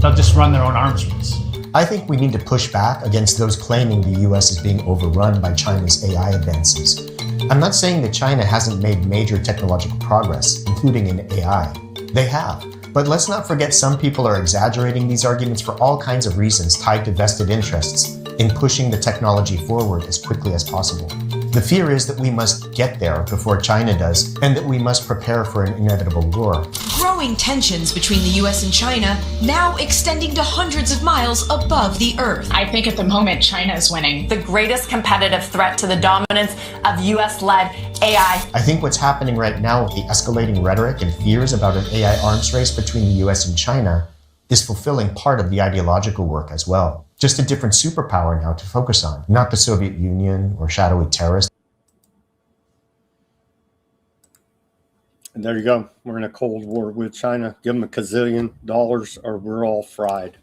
They'll just run their own arms race. I think we need to push back against those claiming the US is being overrun by China's AI advances. I'm not saying that China hasn't made major technological progress, including in AI. They have. But let's not forget some people are exaggerating these arguments for all kinds of reasons tied to vested interests in pushing the technology forward as quickly as possible. The fear is that we must get there before China does, and that we must prepare for an inevitable war. Growing tensions between the US and China, now extending to hundreds of miles above the Earth. I think at the moment China is winning. The greatest competitive threat to the dominance of US-led AI. I think what's happening right now with the escalating rhetoric and fears about an AI arms race between the US and China is fulfilling part of the ideological work as well. Just a different superpower now to focus on, not the Soviet Union or shadowy terrorists. And there you go. We're in a Cold War with China. Give them $1 gazillion or we're all fried.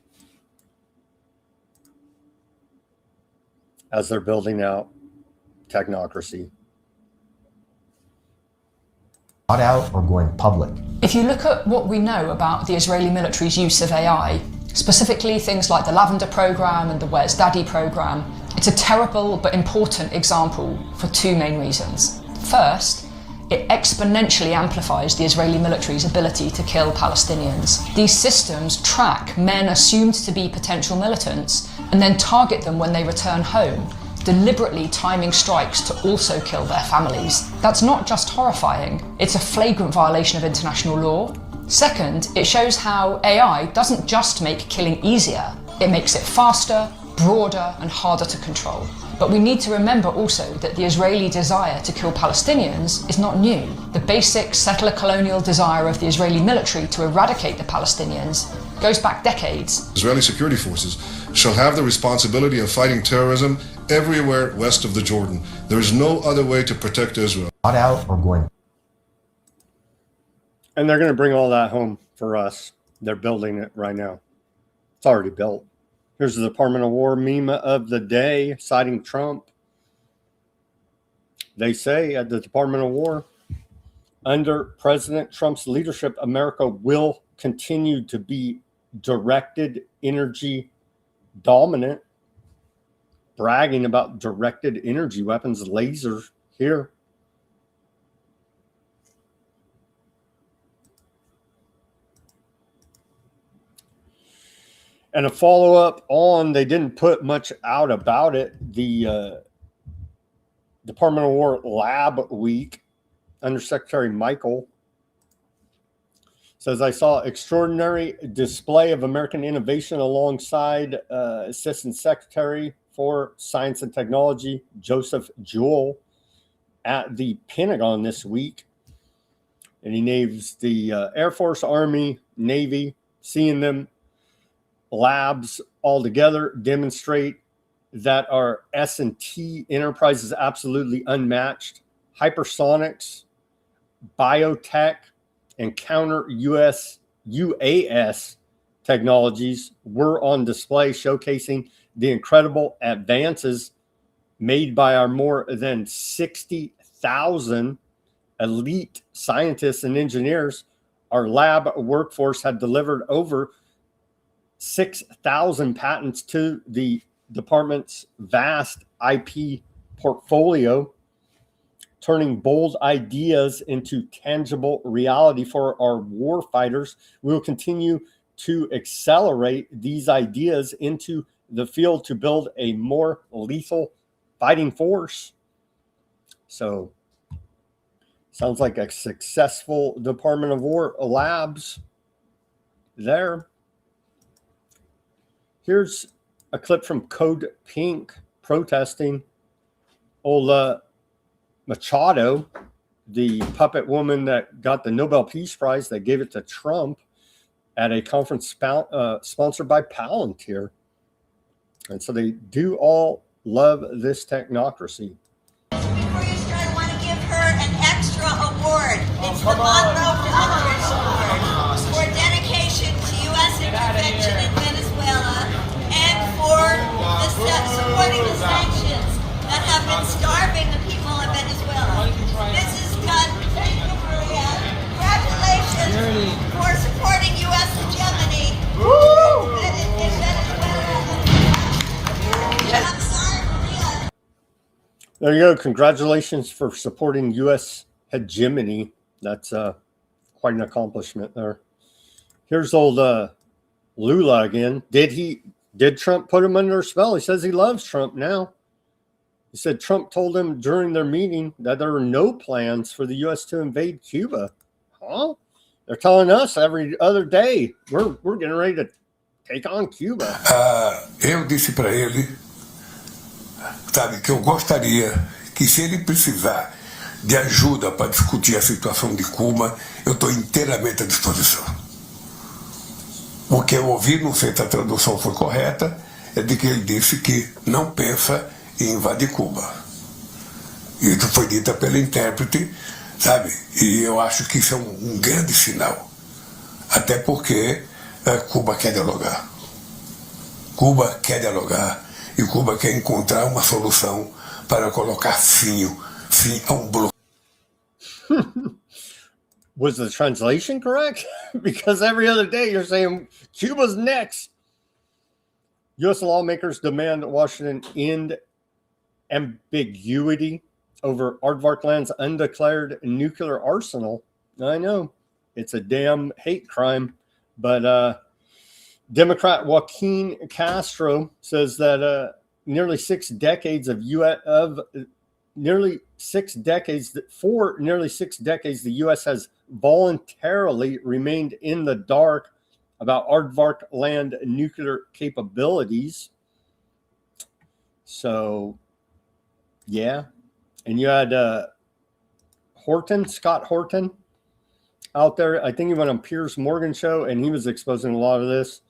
As they're building out technocracy. Not out or going public. If you look at what we know about the Israeli military's use of AI, specifically things like the Lavender program and the Where's Daddy program, It's a terrible but important example for two main reasons. First, it exponentially amplifies the Israeli military's ability to kill Palestinians. These systems track men assumed to be potential militants and then target them when they return home, deliberately timing strikes to also kill their families. That's not just horrifying, it's a flagrant violation of international law. Second, it shows how AI doesn't just make killing easier, it makes it faster, broader and harder to control. But we need to remember also that the Israeli desire to kill Palestinians is not new. The basic settler colonial desire of the Israeli military to eradicate the Palestinians goes back decades. Israeli security forces shall have the responsibility of fighting terrorism everywhere west of the Jordan. There is no other way to protect Israel. Not out or going. And they're going to bring all that home for us. They're building it right now. It's already built. Here's the Department of War meme of the day, citing Trump. They say at the Department of War, under President Trump's leadership, America will continue to be directed energy dominant, bragging about directed energy weapons, lasers here. And a follow-up on, they didn't put much out about it, the Department of War Lab Week, Undersecretary Michael says, I saw extraordinary display of American innovation alongside Assistant Secretary for Science and Technology, Joseph Jewell, at the Pentagon this week. And he names the Air Force, Army, Navy, seeing them labs all together demonstrate that our S&T enterprise is absolutely unmatched. Hypersonics, biotech, and counter UAS technologies were on display, showcasing the incredible advances made by our more than 60,000 elite scientists and engineers. Our lab workforce had delivered over 6,000 patents to the department's vast IP portfolio, turning bold ideas into tangible reality for our war fighters. We will continue to accelerate these ideas into the field to build a more lethal fighting force. So, sounds like a successful Department of War labs there. Here's a clip from Code Pink protesting. Ola Machado, the puppet woman that got the Nobel Peace Prize, they gave it to Trump at a conference sponsored by Palantir. And so they do all love this technocracy. Before you start, I want to give her an extra award. It's the Monroe Doctor's Award for dedication to U.S. intervention in Venezuela and for supporting the sanctions that have been starving the people of Venezuela. This is done. Thank you, Maria. Congratulations for supporting U.S. hegemony in Venezuela. I'm sorry, Maria. There you go. Congratulations for supporting U.S. hegemony. That's quite an accomplishment there. Here's old Lula again. Did Trump put him under a spell? He says he loves Trump now. He said Trump told him during their meeting that there were no plans for the U.S. to invade Cuba. Huh? They're telling us every other day we're getting ready to take on Cuba. Eu disse para ele, sabe, que eu gostaria que se ele precisar de ajuda para discutir a situação de Cuba, eu estou inteiramente à disposição. O que eu ouvi, não sei se a tradução foi correta, é de que ele disse que não pensa em invadir Cuba. Isso foi dito pelo intérprete, sabe? E eu acho que isso é um grande sinal. Até porque Cuba quer dialogar. Cuba quer dialogar e Cuba quer encontrar uma solução para colocar fim a bloqueio. Was the translation correct? Because every other day you're saying Cuba's next. U.S. lawmakers demand Washington end ambiguity over Aardvark land's undeclared nuclear arsenal. I know it's a damn hate crime, but Democrat Joaquin Castro says that nearly 6 decades the U.S. has voluntarily remained in the dark about Aardvark land nuclear capabilities. So, yeah. And you had Scott Horton out there. I think he went on Piers Morgan show, and he was exposing a lot of this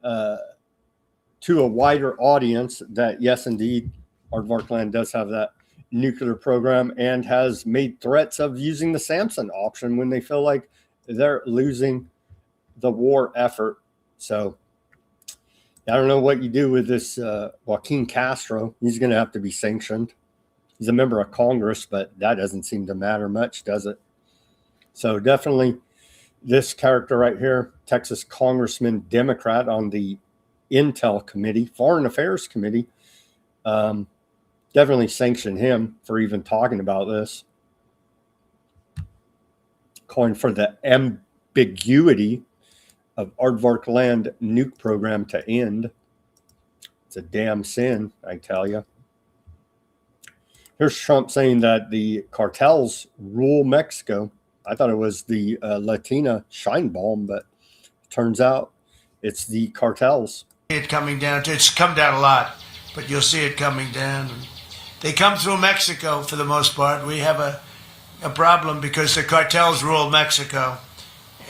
to a wider audience that, yes, indeed, Aardvark land does have that nuclear program and has made threats of using the Samson option when they feel like they're losing the war effort. So I don't know what you do with this Joaquin Castro. He's going to have to be sanctioned. He's a member of Congress, but that doesn't seem to matter much, does it? So definitely this character right here, Texas Congressman Democrat on the Intel Committee, Foreign Affairs Committee, definitely sanction him for even talking about this. Calling for the ambiguity of Aardvark land nuke program to end. It's a damn sin, I tell you. Here's Trump saying that the cartels rule Mexico. I thought it was the Latina shine bomb, but it turns out it's the cartels. It coming down. It's come down a lot, but you'll see it coming down. They come through Mexico for the most part. We have a problem because the cartels rule Mexico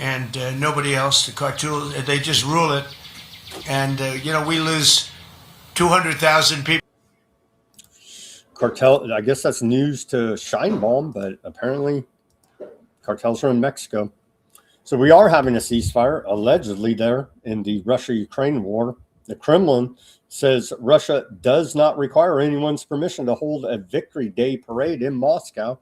and nobody else. The cartels, they just rule it. And, we lose 200,000 people. Cartel, I guess that's news to Sheinbaum, but apparently cartels are in Mexico. So we are having a ceasefire, allegedly, there in the Russia-Ukraine war. The Kremlin says Russia does not require anyone's permission to hold a Victory Day parade in Moscow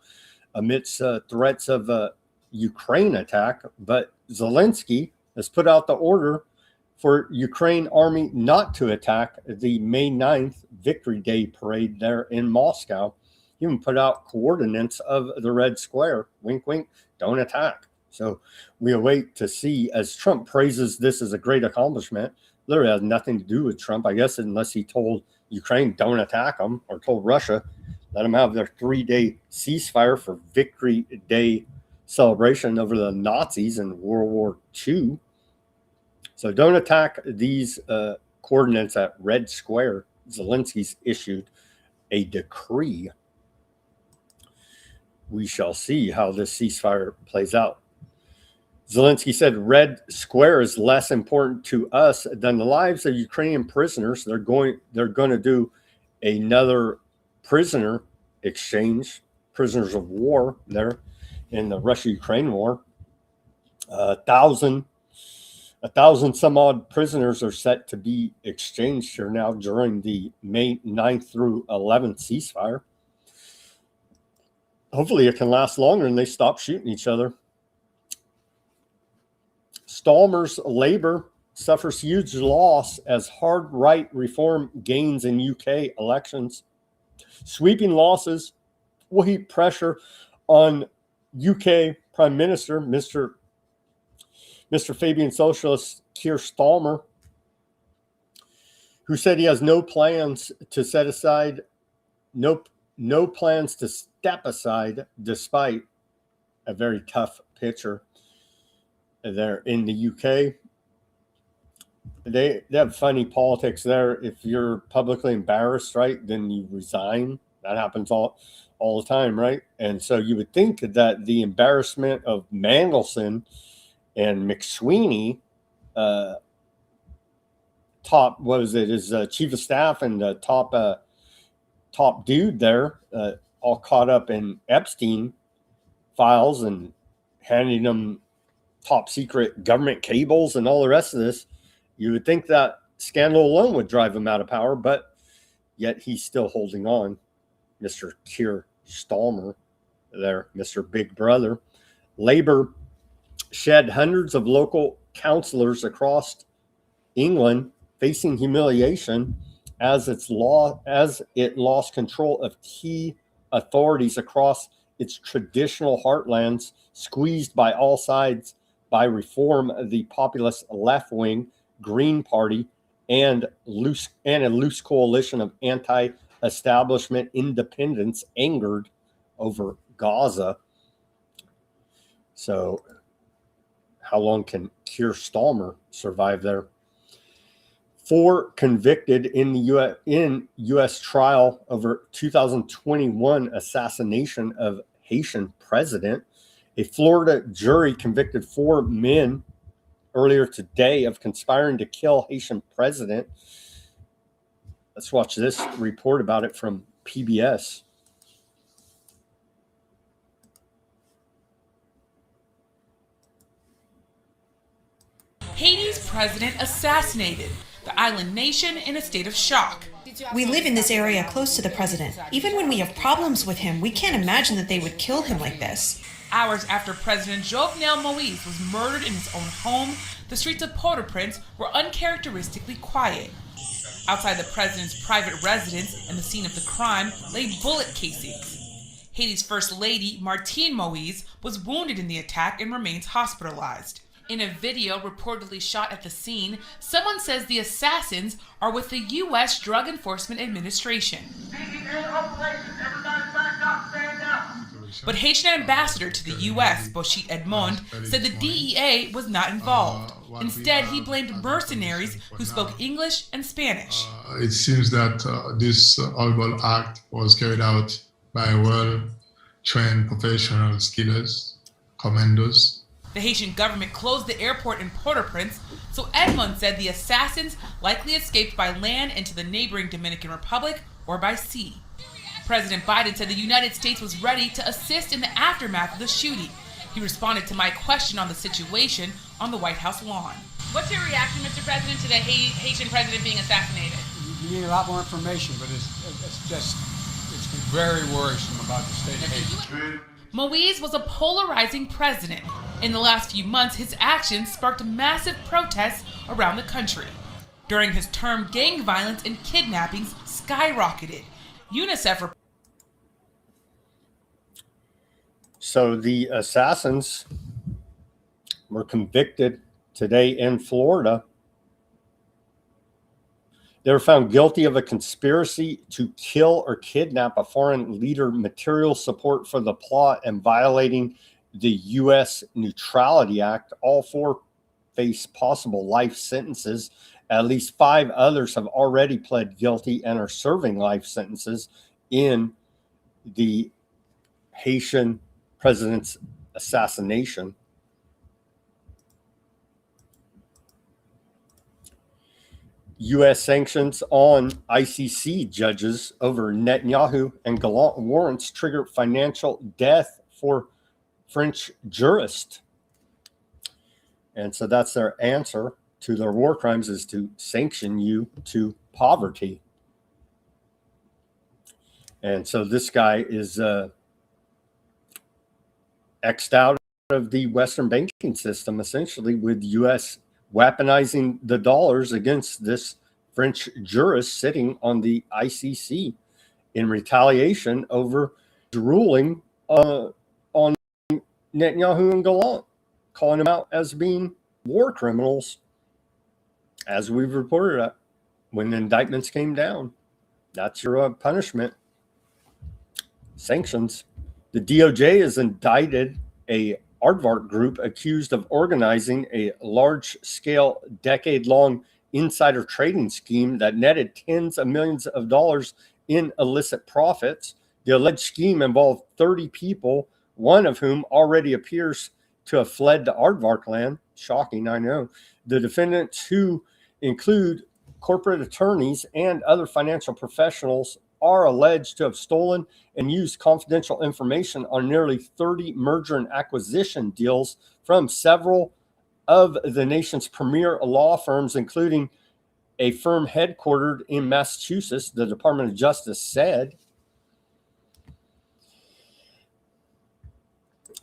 amidst threats of a Ukraine attack. But Zelensky has put out the order for Ukraine army not to attack the May 9th Victory Day parade there in Moscow. He even put out coordinates of the Red Square. Wink, wink, don't attack. So we await to see, as Trump praises this as a great accomplishment. Literally has nothing to do with Trump, I guess, unless he told Ukraine don't attack them, or told Russia let them have their 3-day ceasefire for Victory Day celebration over the Nazis in World War II. So don't attack these coordinates at Red Square. Zelensky's issued a decree. We shall see how this ceasefire plays out. Zelensky said Red Square is less important to us than the lives of Ukrainian prisoners. They're going to do another prisoner exchange, prisoners of war there in the Russia-Ukraine war. 1,000 some odd prisoners are set to be exchanged here now during the May 9th through 11th ceasefire. Hopefully it can last longer and they stop shooting each other. Stalmer's Labour suffers huge loss as hard right reform gains in UK elections. Sweeping losses will heap pressure on UK Prime Minister, Mr. Fabian Socialist Keir Starmer, who said he has no plans to step aside despite a very tough picture there in the UK. They have funny politics there. If you're publicly embarrassed, right, then you resign. That happens all the time, right? And so you would think that the embarrassment of Mandelson and McSweeney, his chief of staff and the top dude there, all caught up in Epstein files and handing them top secret government cables and all the rest of this. You would think that scandal alone would drive him out of power, but yet he's still holding on. Mr. Keir Starmer there, Mr. Big Brother. Labour shed hundreds of local councillors across England facing humiliation as it lost control of key authorities across its traditional heartlands, squeezed by all sides by Reform, the populist left-wing Green Party, and a loose coalition of anti-establishment independents angered over Gaza. So how long can Keir Starmer survive there? 4 convicted in the U.S. trial over 2021 assassination of Haitian president. A Florida jury convicted 4 men earlier today of conspiring to kill Haitian president. Let's watch this report about it from PBS. Haiti's president assassinated. The island nation in a state of shock. We live in this area close to the president. Even when we have problems with him, we can't imagine that they would kill him like this. Hours after President Jovenel Moïse was murdered in his own home, the streets of Port-au-Prince were uncharacteristically quiet. Outside the president's private residence and the scene of the crime lay bullet casings. Haiti's First Lady, Martine Moïse, was wounded in the attack and remains hospitalized. In a video reportedly shot at the scene, someone says the assassins are with the U.S. Drug Enforcement Administration. But Haitian ambassador to the U.S., Bitchute Edmond, said the DEA was not involved. Instead, he blamed mercenaries who spoke English and Spanish. It seems that this horrible act was carried out by well-trained professional killers, commandos. The Haitian government closed the airport in Port-au-Prince, so Edmond said the assassins likely escaped by land into the neighboring Dominican Republic or by sea. President Biden said the United States was ready to assist in the aftermath of the shooting. He responded to my question on the situation on the White House lawn. What's your reaction, Mr. President, to the Haitian president being assassinated? We need a lot more information, but it's very worrisome about the state of Haiti. Moïse was a polarizing president. In the last few months, his actions sparked massive protests around the country. During his term, gang violence and kidnappings skyrocketed. UNICEF. So the assassins were convicted today in Florida. They were found guilty of a conspiracy to kill or kidnap a foreign leader, material support for the plot, and violating the U.S. Neutrality Act. All 4 face possible life sentences. At least 5 others have already pled guilty and are serving life sentences in the Haitian president's assassination. U.S. sanctions on ICC judges over Netanyahu and Gallant warrants trigger financial death for French jurist. And so that's their answer to their war crimes, is to sanction you to poverty. And so this guy is X'd out of the Western banking system, essentially, with U.S. weaponizing the dollars against this French jurist sitting on the ICC in retaliation over the ruling on Netanyahu and Gallant, calling them out as being war criminals, as we've reported when the indictments came down. That's your punishment. Sanctions. The DOJ has indicted a Aardvark group accused of organizing a large-scale, decade-long insider trading scheme that netted tens of millions of dollars in illicit profits. The alleged scheme involved 30 people, one of whom already appears to have fled to Aardvark land. Shocking, I know. The defendants, who include corporate attorneys and other financial professionals, are alleged to have stolen and used confidential information on nearly 30 merger and acquisition deals from several of the nation's premier law firms, including a firm headquartered in Massachusetts, the Department of Justice said.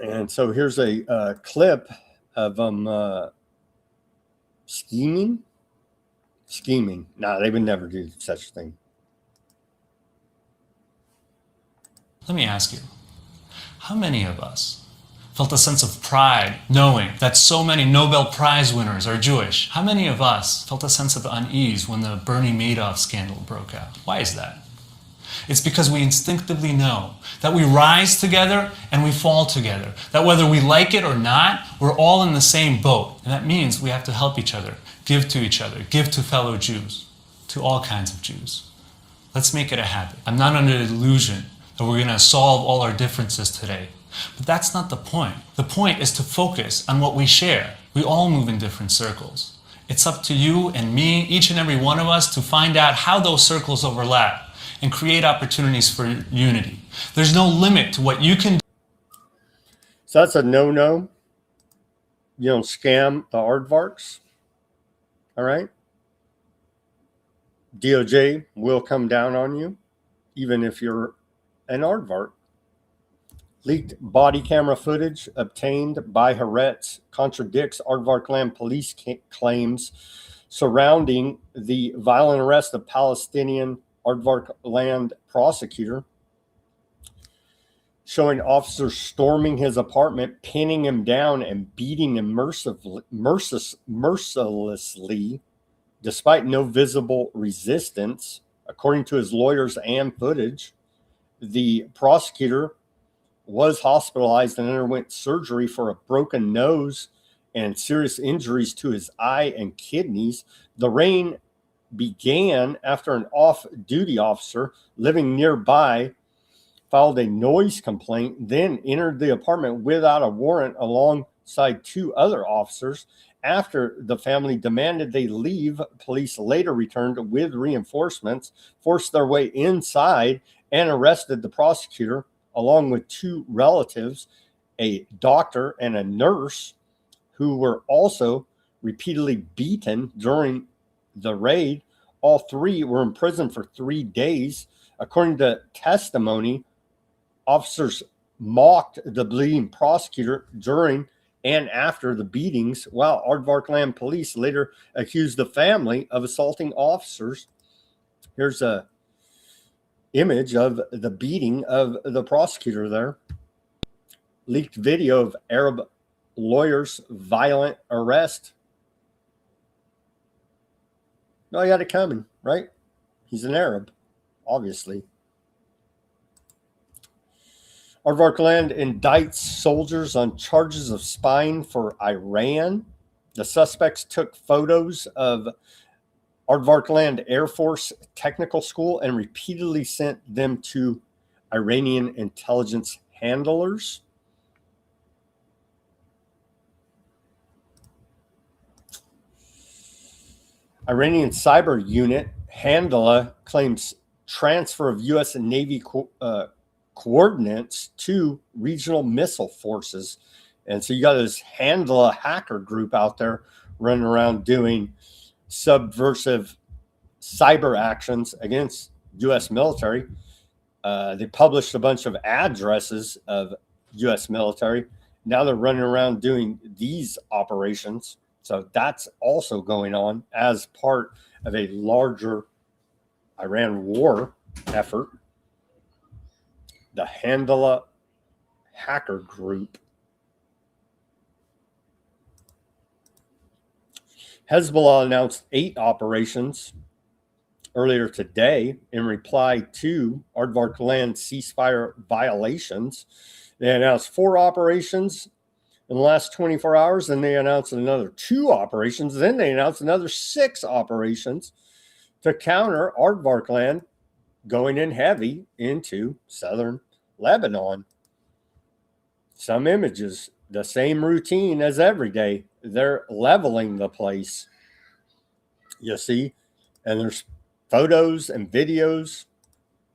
And so here's a clip of them scheming scheming. No, they would never do such a thing. Let me ask you, how many of us felt a sense of pride knowing that so many Nobel Prize winners are Jewish? How many of us felt a sense of unease when the Bernie Madoff scandal broke out? Why is that? It's because we instinctively know that we rise together and we fall together. That whether we like it or not, we're all in the same boat. And that means we have to help each other, give to each other, give to fellow Jews, to all kinds of Jews. Let's make it a habit. I'm not under the illusion that we're going to solve all our differences today. But that's not the point. The point is to focus on what we share. We all move in different circles. It's up to you and me, each and every one of us, to find out how those circles overlap and create opportunities for unity. There's no limit to what you can do. So that's a no-no. You don't scam the aardvarks. All right? DOJ will come down on you, even if you're an aardvark. Leaked body camera footage obtained by Haaretz contradicts Aardvark Land police claims surrounding the violent arrest of Palestinian Aardvark Land prosecutor, showing officers storming his apartment, pinning him down, and beating him mercilessly, despite no visible resistance. According to his lawyers and footage, the prosecutor was hospitalized and underwent surgery for a broken nose and serious injuries to his eye and kidneys. The rain began after an off-duty officer living nearby filed a noise complaint, then entered the apartment without a warrant alongside two other officers. After the family demanded they leave, police later returned with reinforcements, forced their way inside, and arrested the prosecutor along with two relatives, a doctor and a nurse, who were also repeatedly beaten during the raid. All three were in prison for 3 days. According to testimony, officers mocked the bleeding prosecutor during and after the beatings, while Aardvark Land police later accused the family of assaulting officers. Here's a image of the beating of the prosecutor there. Leaked video of Arab lawyer's violent arrest. No, I got it coming, right? He's an Arab, obviously. Aardvark Land indicts soldiers on charges of spying for Iran. The suspects took photos of Aardvark Land Air Force Technical School and repeatedly sent them to Iranian intelligence handlers. Iranian cyber unit Handala claims transfer of U.S. and Navy coordinates to regional missile forces. And so you got this Handala hacker group out there running around doing subversive cyber actions against U.S. military. They published a bunch of addresses of U.S. military. Now they're running around doing these operations. So that's also going on as part of a larger Iran war effort. The Handala hacker group. Hezbollah announced 8 operations earlier today in reply to Aardvark Land ceasefire violations. They announced 4 operations in the last 24 hours, then they announced another 2 operations, then they announced another 6 operations to counter Aardvark Land going in heavy into southern Lebanon. Some images, the same routine as every day. They're leveling the place, you see, and there's photos and videos,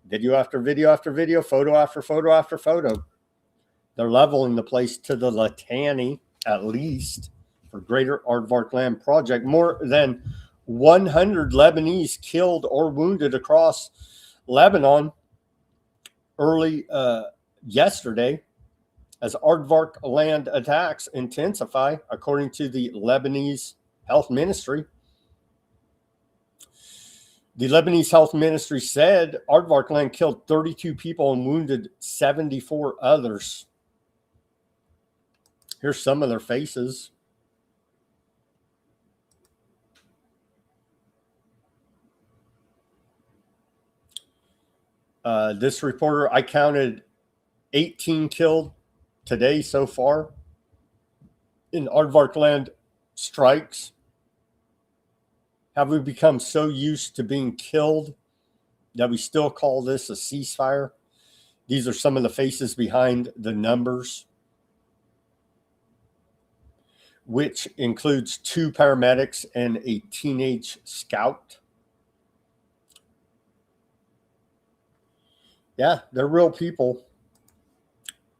video after video after video, photo after photo after photo. They're leveling the place to the Litani, at least, for Greater Aardvark Land Project. More than 100 Lebanese killed or wounded across Lebanon early yesterday as Aardvark Land attacks intensify, according to the Lebanese Health Ministry. The Lebanese Health Ministry said aardvark land killed 32 people and wounded 74 others. Here's some of their faces. This reporter, I counted 18 killed today so far in aardvark land strikes. Have we become so used to being killed that we still call this a ceasefire? These are some of the faces behind the numbers, which includes 2 paramedics and a teenage scout. Yeah, they're real people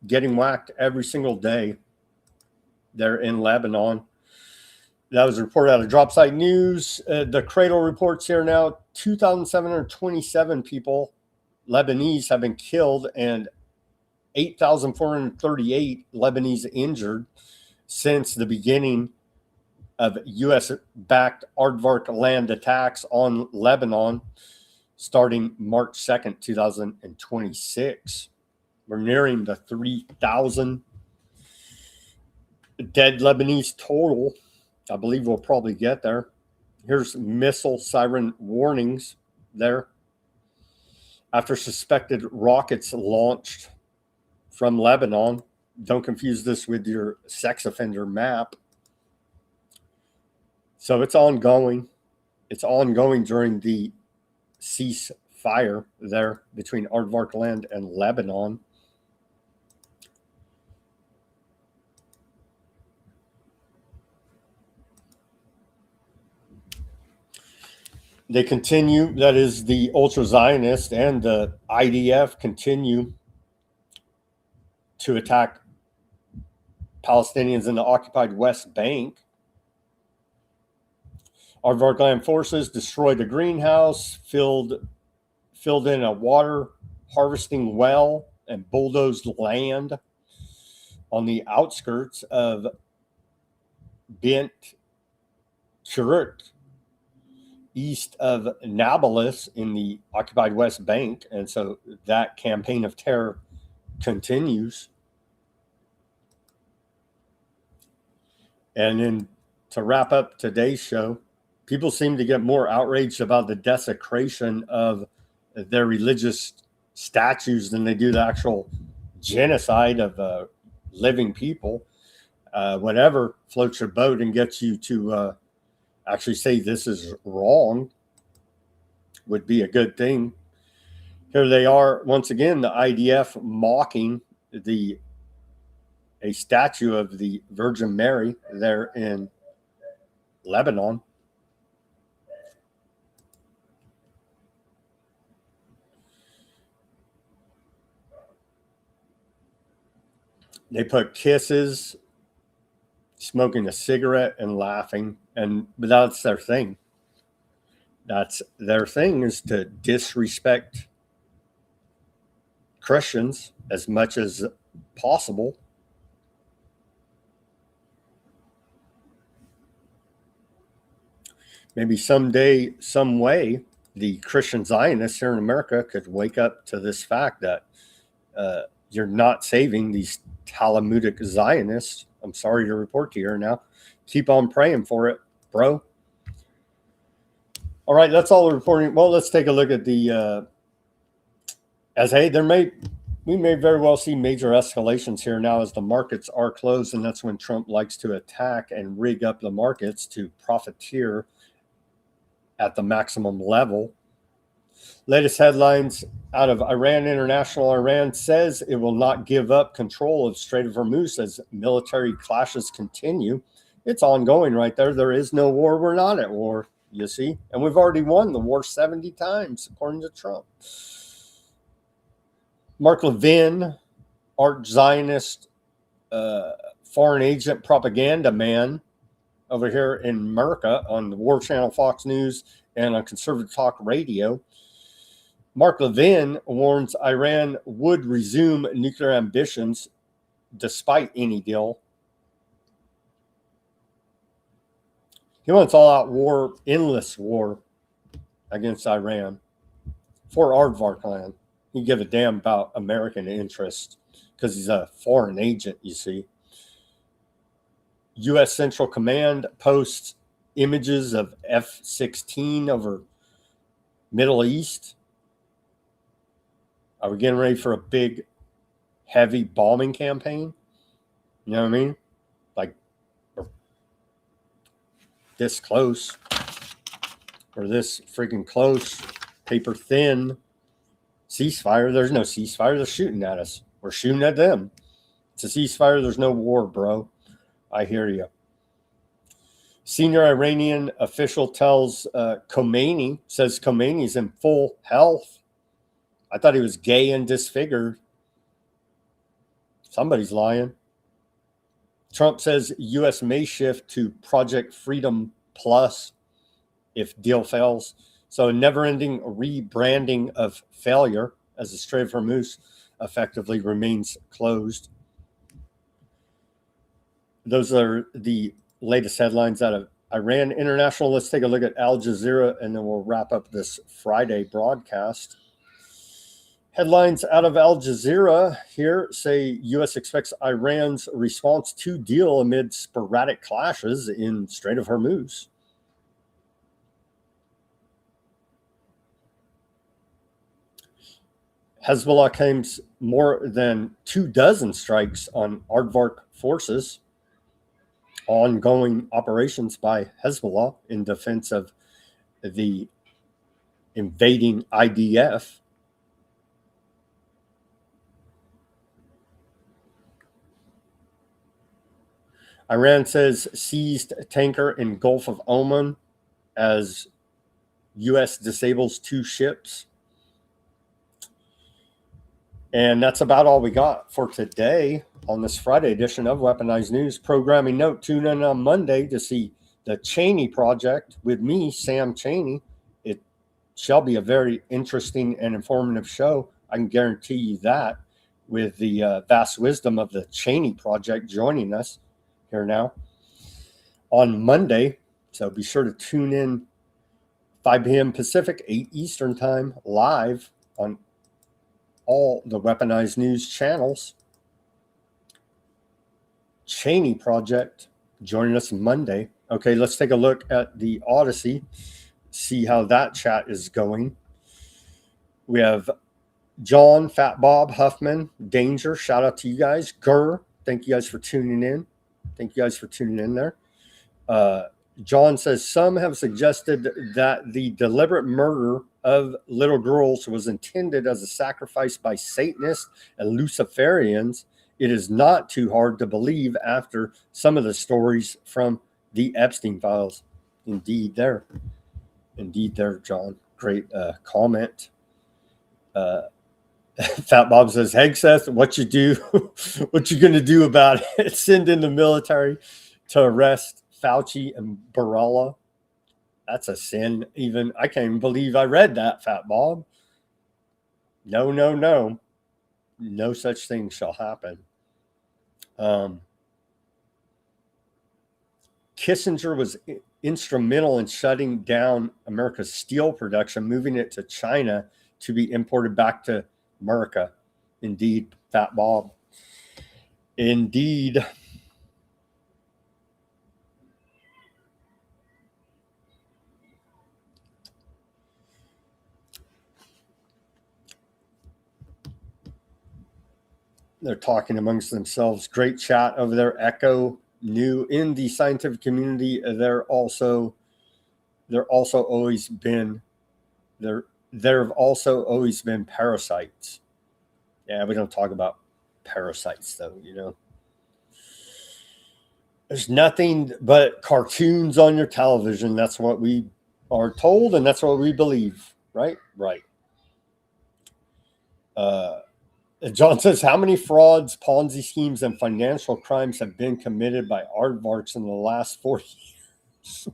getting whacked every single day. They're in Lebanon. That was reported out of Dropsite News. The Cradle reports here now 2,727 people, Lebanese, have been killed and 8,438 Lebanese injured since the beginning of U.S.-backed aardvark land attacks on Lebanon starting March 2nd, 2026. We're nearing the 3,000 dead Lebanese total. I believe we'll probably get there. Here's missile siren warnings there. After suspected rockets launched from Lebanon. Don't confuse this with your sex offender map. So it's ongoing. It's ongoing during the ceasefire there between aardvark land and Lebanon. They continue, that is the ultra-Zionist and the IDF continue to attack Palestinians in the occupied West Bank. Aardvark land forces destroyed a greenhouse, filled in a water harvesting well, and bulldozed land on the outskirts of Bint Kurut, east of Nablus in the occupied West Bank. And so that campaign of terror continues. And then to wrap up today's show, people seem to get more outraged about the desecration of their religious statues than they do the actual genocide of living people. Whatever floats your boat and gets you to actually say this is wrong would be a good thing. Here they are once again, the IDF mocking a statue of the Virgin Mary there in Lebanon. They put kisses, smoking a cigarette, and laughing, but that's their thing. That's their thing, is to disrespect Christians as much as possible. Maybe someday, some way, the Christian Zionists here in America could wake up to this fact that you're not saving these Talmudic Zionists. I'm sorry to report to you here now. Keep on praying for it, bro. All right, that's all the reporting. Well, let's take a look at the we may very well see major escalations here now as the markets are closed, and that's when Trump likes to attack and rig up the markets to profiteer at the maximum level. Latest headlines out of Iran International. Iran says it will not give up control of Strait of Hormuz as military clashes continue. It's ongoing right there. There is no war. We're not at war, you see. And we've already won the war 70 times, according to Trump. Mark Levin, arch-Zionist foreign agent propaganda man over here in America on the War Channel, Fox News, and on Conservative Talk Radio. Mark Levin warns Iran would resume nuclear ambitions despite any deal. He wants all-out war, endless war, against Iran for aardvark land. He give a damn about American interest because he's a foreign agent, you see. U.S. Central Command posts images of F-16 over Middle East. Are we getting ready for a big, heavy bombing campaign? You know what I mean? Like this close or this freaking close, paper thin ceasefire. There's no ceasefire. They're shooting at us. We're shooting at them. It's a ceasefire. There's no war, bro. I hear you. Senior Iranian official tells Khomeini, says Khomeini's in full health. I thought he was gay and disfigured. Somebody's lying. Trump says U.S. may shift to Project Freedom Plus if deal fails. So never-ending rebranding of failure as the Strait of Hormuz effectively remains closed. Those are the latest headlines out of Iran International. Let's take a look at Al Jazeera, and then we'll wrap up this Friday broadcast. Headlines out of Al Jazeera here say U.S. expects Iran's response to deal amid sporadic clashes in Strait of Hormuz. Hezbollah claims more than 24 strikes on aardvark forces. Ongoing operations by Hezbollah in defense of the invading IDF. Iran says seized tanker in Gulf of Oman as U.S. disables 2 ships. And that's about all we got for today on this Friday edition of Weaponized News. Programming note, tune in on Monday to see the Cheney Project with me, Sam Cheney. It shall be a very interesting and informative show. I can guarantee you that, with the vast wisdom of the Cheney Project joining us here now on Monday. So be sure to tune in 5 p.m. Pacific, 8 Eastern time, live on all the Weaponized News channels. Cheney Project joining us Monday. Okay, let's take a look at the Odysee, see how that chat is going. We have John, Fat Bob, Huffman, Danger. Shout out to you guys. Gurr, thank you guys for tuning in. Thank you guys for tuning in there. John says some have suggested that the deliberate murder of little girls was intended as a sacrifice by Satanists and Luciferians. It is not too hard to believe after some of the stories from the Epstein files. Indeed there, John. Great comment. Fat Bob says, Hegseth, what you do, what you gonna do about it? Send in the military to arrest Fauci and Barella. That's a sin. Even I can't even believe I read that, Fat Bob. No such thing shall happen. Kissinger was instrumental in shutting down America's steel production, moving it to China to be imported back to America. Indeed, Fat Bob. Indeed. They're talking amongst themselves. Great chat over there. Echo, new in the scientific community. There have also always been parasites. Yeah, we don't talk about parasites though, you know. There's nothing but cartoons on your television. That's what we are told, and that's what we believe. Right? Right. John says, how many frauds, Ponzi schemes, and financial crimes have been committed by aardvarks in the last 4 years?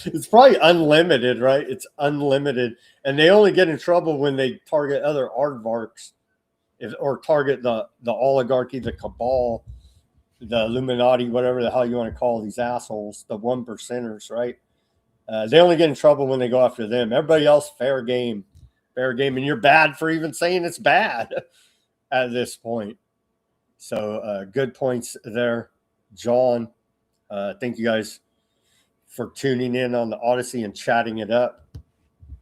It's probably unlimited, right? It's unlimited. And they only get in trouble when they target other aardvarks or target the oligarchy, the cabal, the Illuminati, whatever the hell you want to call these assholes, the 1%ers, right? They only get in trouble when they go after them. Everybody else, fair game. Fair game. And you're bad for even saying it's bad at this point. So good points there, John. Thank you guys for tuning in on the Odysee and chatting it up.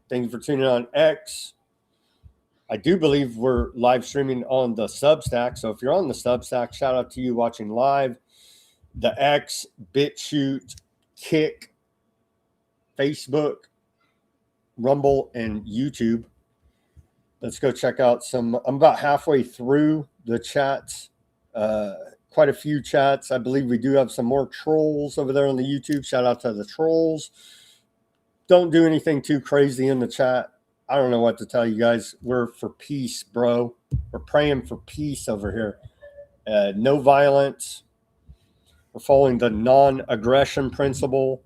Thank you for tuning in on X. I do believe we're live streaming on the Substack. So if you're on the Substack, shout out to you watching live. The X, Bitchute, Kick, Facebook, Rumble, and YouTube. Let's go check out some. I'm about halfway through the chats. Quite a few chats. I believe we do have some more trolls over there on the YouTube. Shout out to the trolls. Don't do anything too crazy in the chat. I don't know what to tell you guys. We're for peace, bro. We're praying for peace over here. No violence. We're following the non-aggression principle.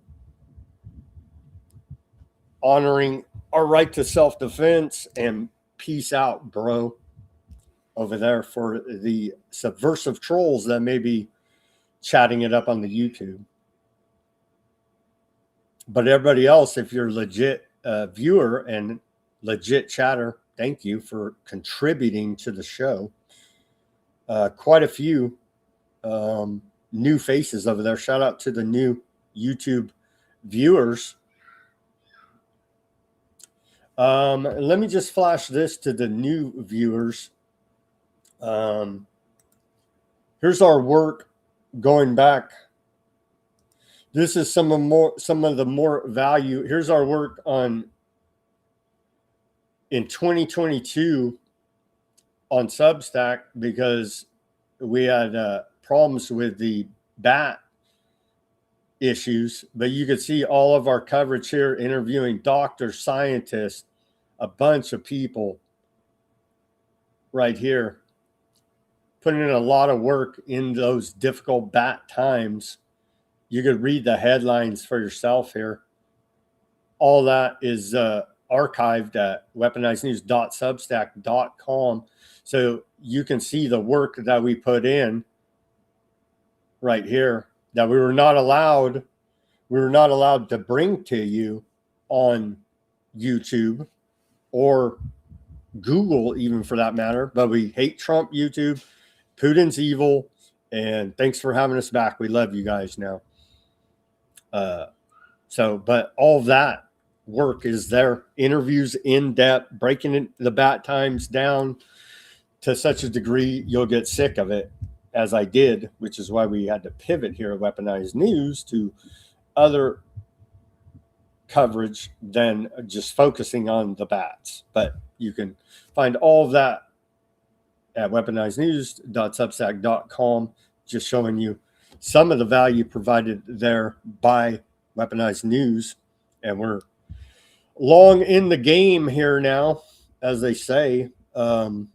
Honoring our right to self-defense, and peace out, bro. Over there for the subversive trolls that may be chatting it up on the YouTube. But everybody else, if you're legit viewer and legit chatter, thank you for contributing to the show. Quite a few new faces over there. Shout out to the new YouTube viewers. Let me just flash this to the new viewers. Here's our work going back. This is some of the more value. Here's our work on in 2022 on Substack, because we had problems with the bat issues, but you could see all of our coverage here, interviewing doctors, scientists, a bunch of people right here, putting in a lot of work in those difficult bat times. You could read the headlines for yourself here. All that is archived at weaponizednews.substack.com. So you can see the work that we put in right here that we were not allowed to bring to you on YouTube or Google, even for that matter. But we hate Trump, YouTube. Putin's evil. And thanks for having us back. We love you guys now. But all that work is there. Interviews in depth, breaking the bat times down to such a degree you'll get sick of it, as I did, which is why we had to pivot here at Weaponized News to other coverage than just focusing on the bats. But you can find all of that at weaponizednews.substack.com, just showing you some of the value provided there by Weaponized News. And we're long in the game here now, as they say. So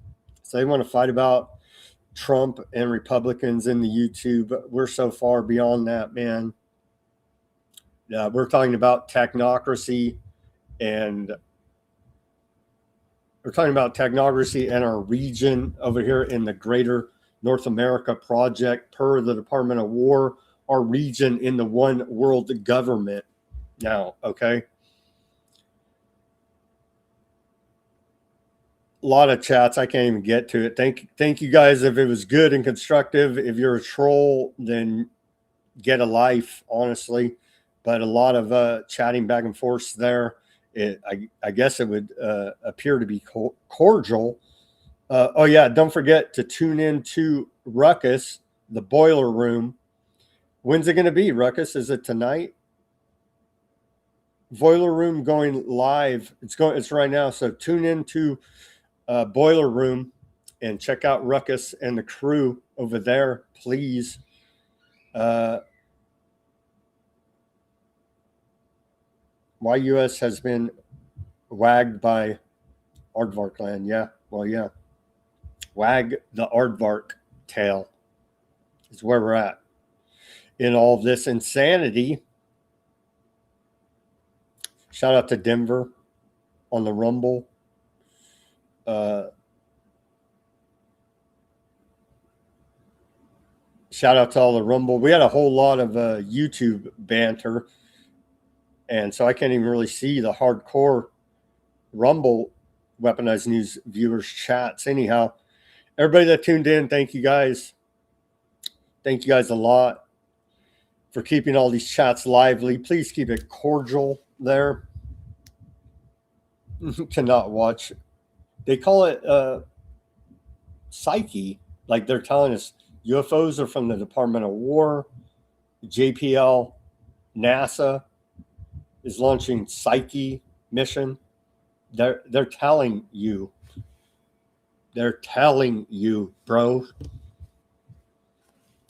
they want to fight about Trump and Republicans in the YouTube. We're so far beyond that, man. We're talking about technocracy, and we're talking about technocracy and our region over here in the Greater North America Project. Per the Department of War, our region in the one world government now, okay? A lot of chats. I can't even get to it. Thank you guys. If it was good and constructive. If you're a troll, then get a life, honestly. But a lot of chatting back and forth there. I guess it would appear to be cordial. Oh, yeah. Don't forget to tune in to Ruckus, the Boiler Room. When's it going to be, Ruckus? Is it tonight? Boiler Room going live. It's right now. So tune in to Boiler Room and check out Ruckus and the crew over there, please. Why U.S. has been wagged by Aardvark land. Yeah, well, yeah. Wag the Aardvark tail is where we're at in all of this insanity. Shout out to Denver on the Rumble. Shout out to all the Rumble. We had a whole lot of YouTube banter. And so I can't even really see the hardcore Rumble Weaponized News viewers chats. Anyhow, everybody that tuned in, thank you guys. Thank you guys a lot for keeping all these chats lively. Please keep it cordial there. Cannot watch. They call it Psyche. Like they're telling us UFOs are from the Department of War. JPL, NASA is launching Psyche mission. They're telling you. They're telling you, bro.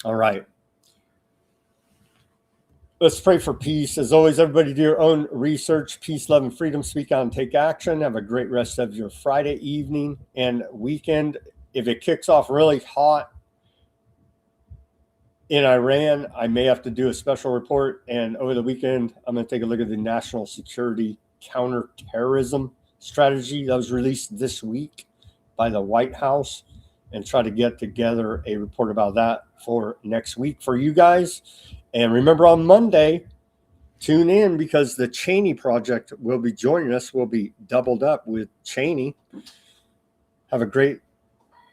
All right. Let's pray for peace. As always, everybody do your own research. Peace, love, and freedom. Speak out and take action. Have a great rest of your Friday evening and weekend. If it kicks off really hot in Iran, I may have to do a special report. And over the weekend, I'm going to take a look at the national security counterterrorism strategy that was released this week by the White House and try to get together a report about that for next week for you guys. And remember, on Monday, tune in because the Cheney Project will be joining us. We'll be doubled up with Cheney. Have a great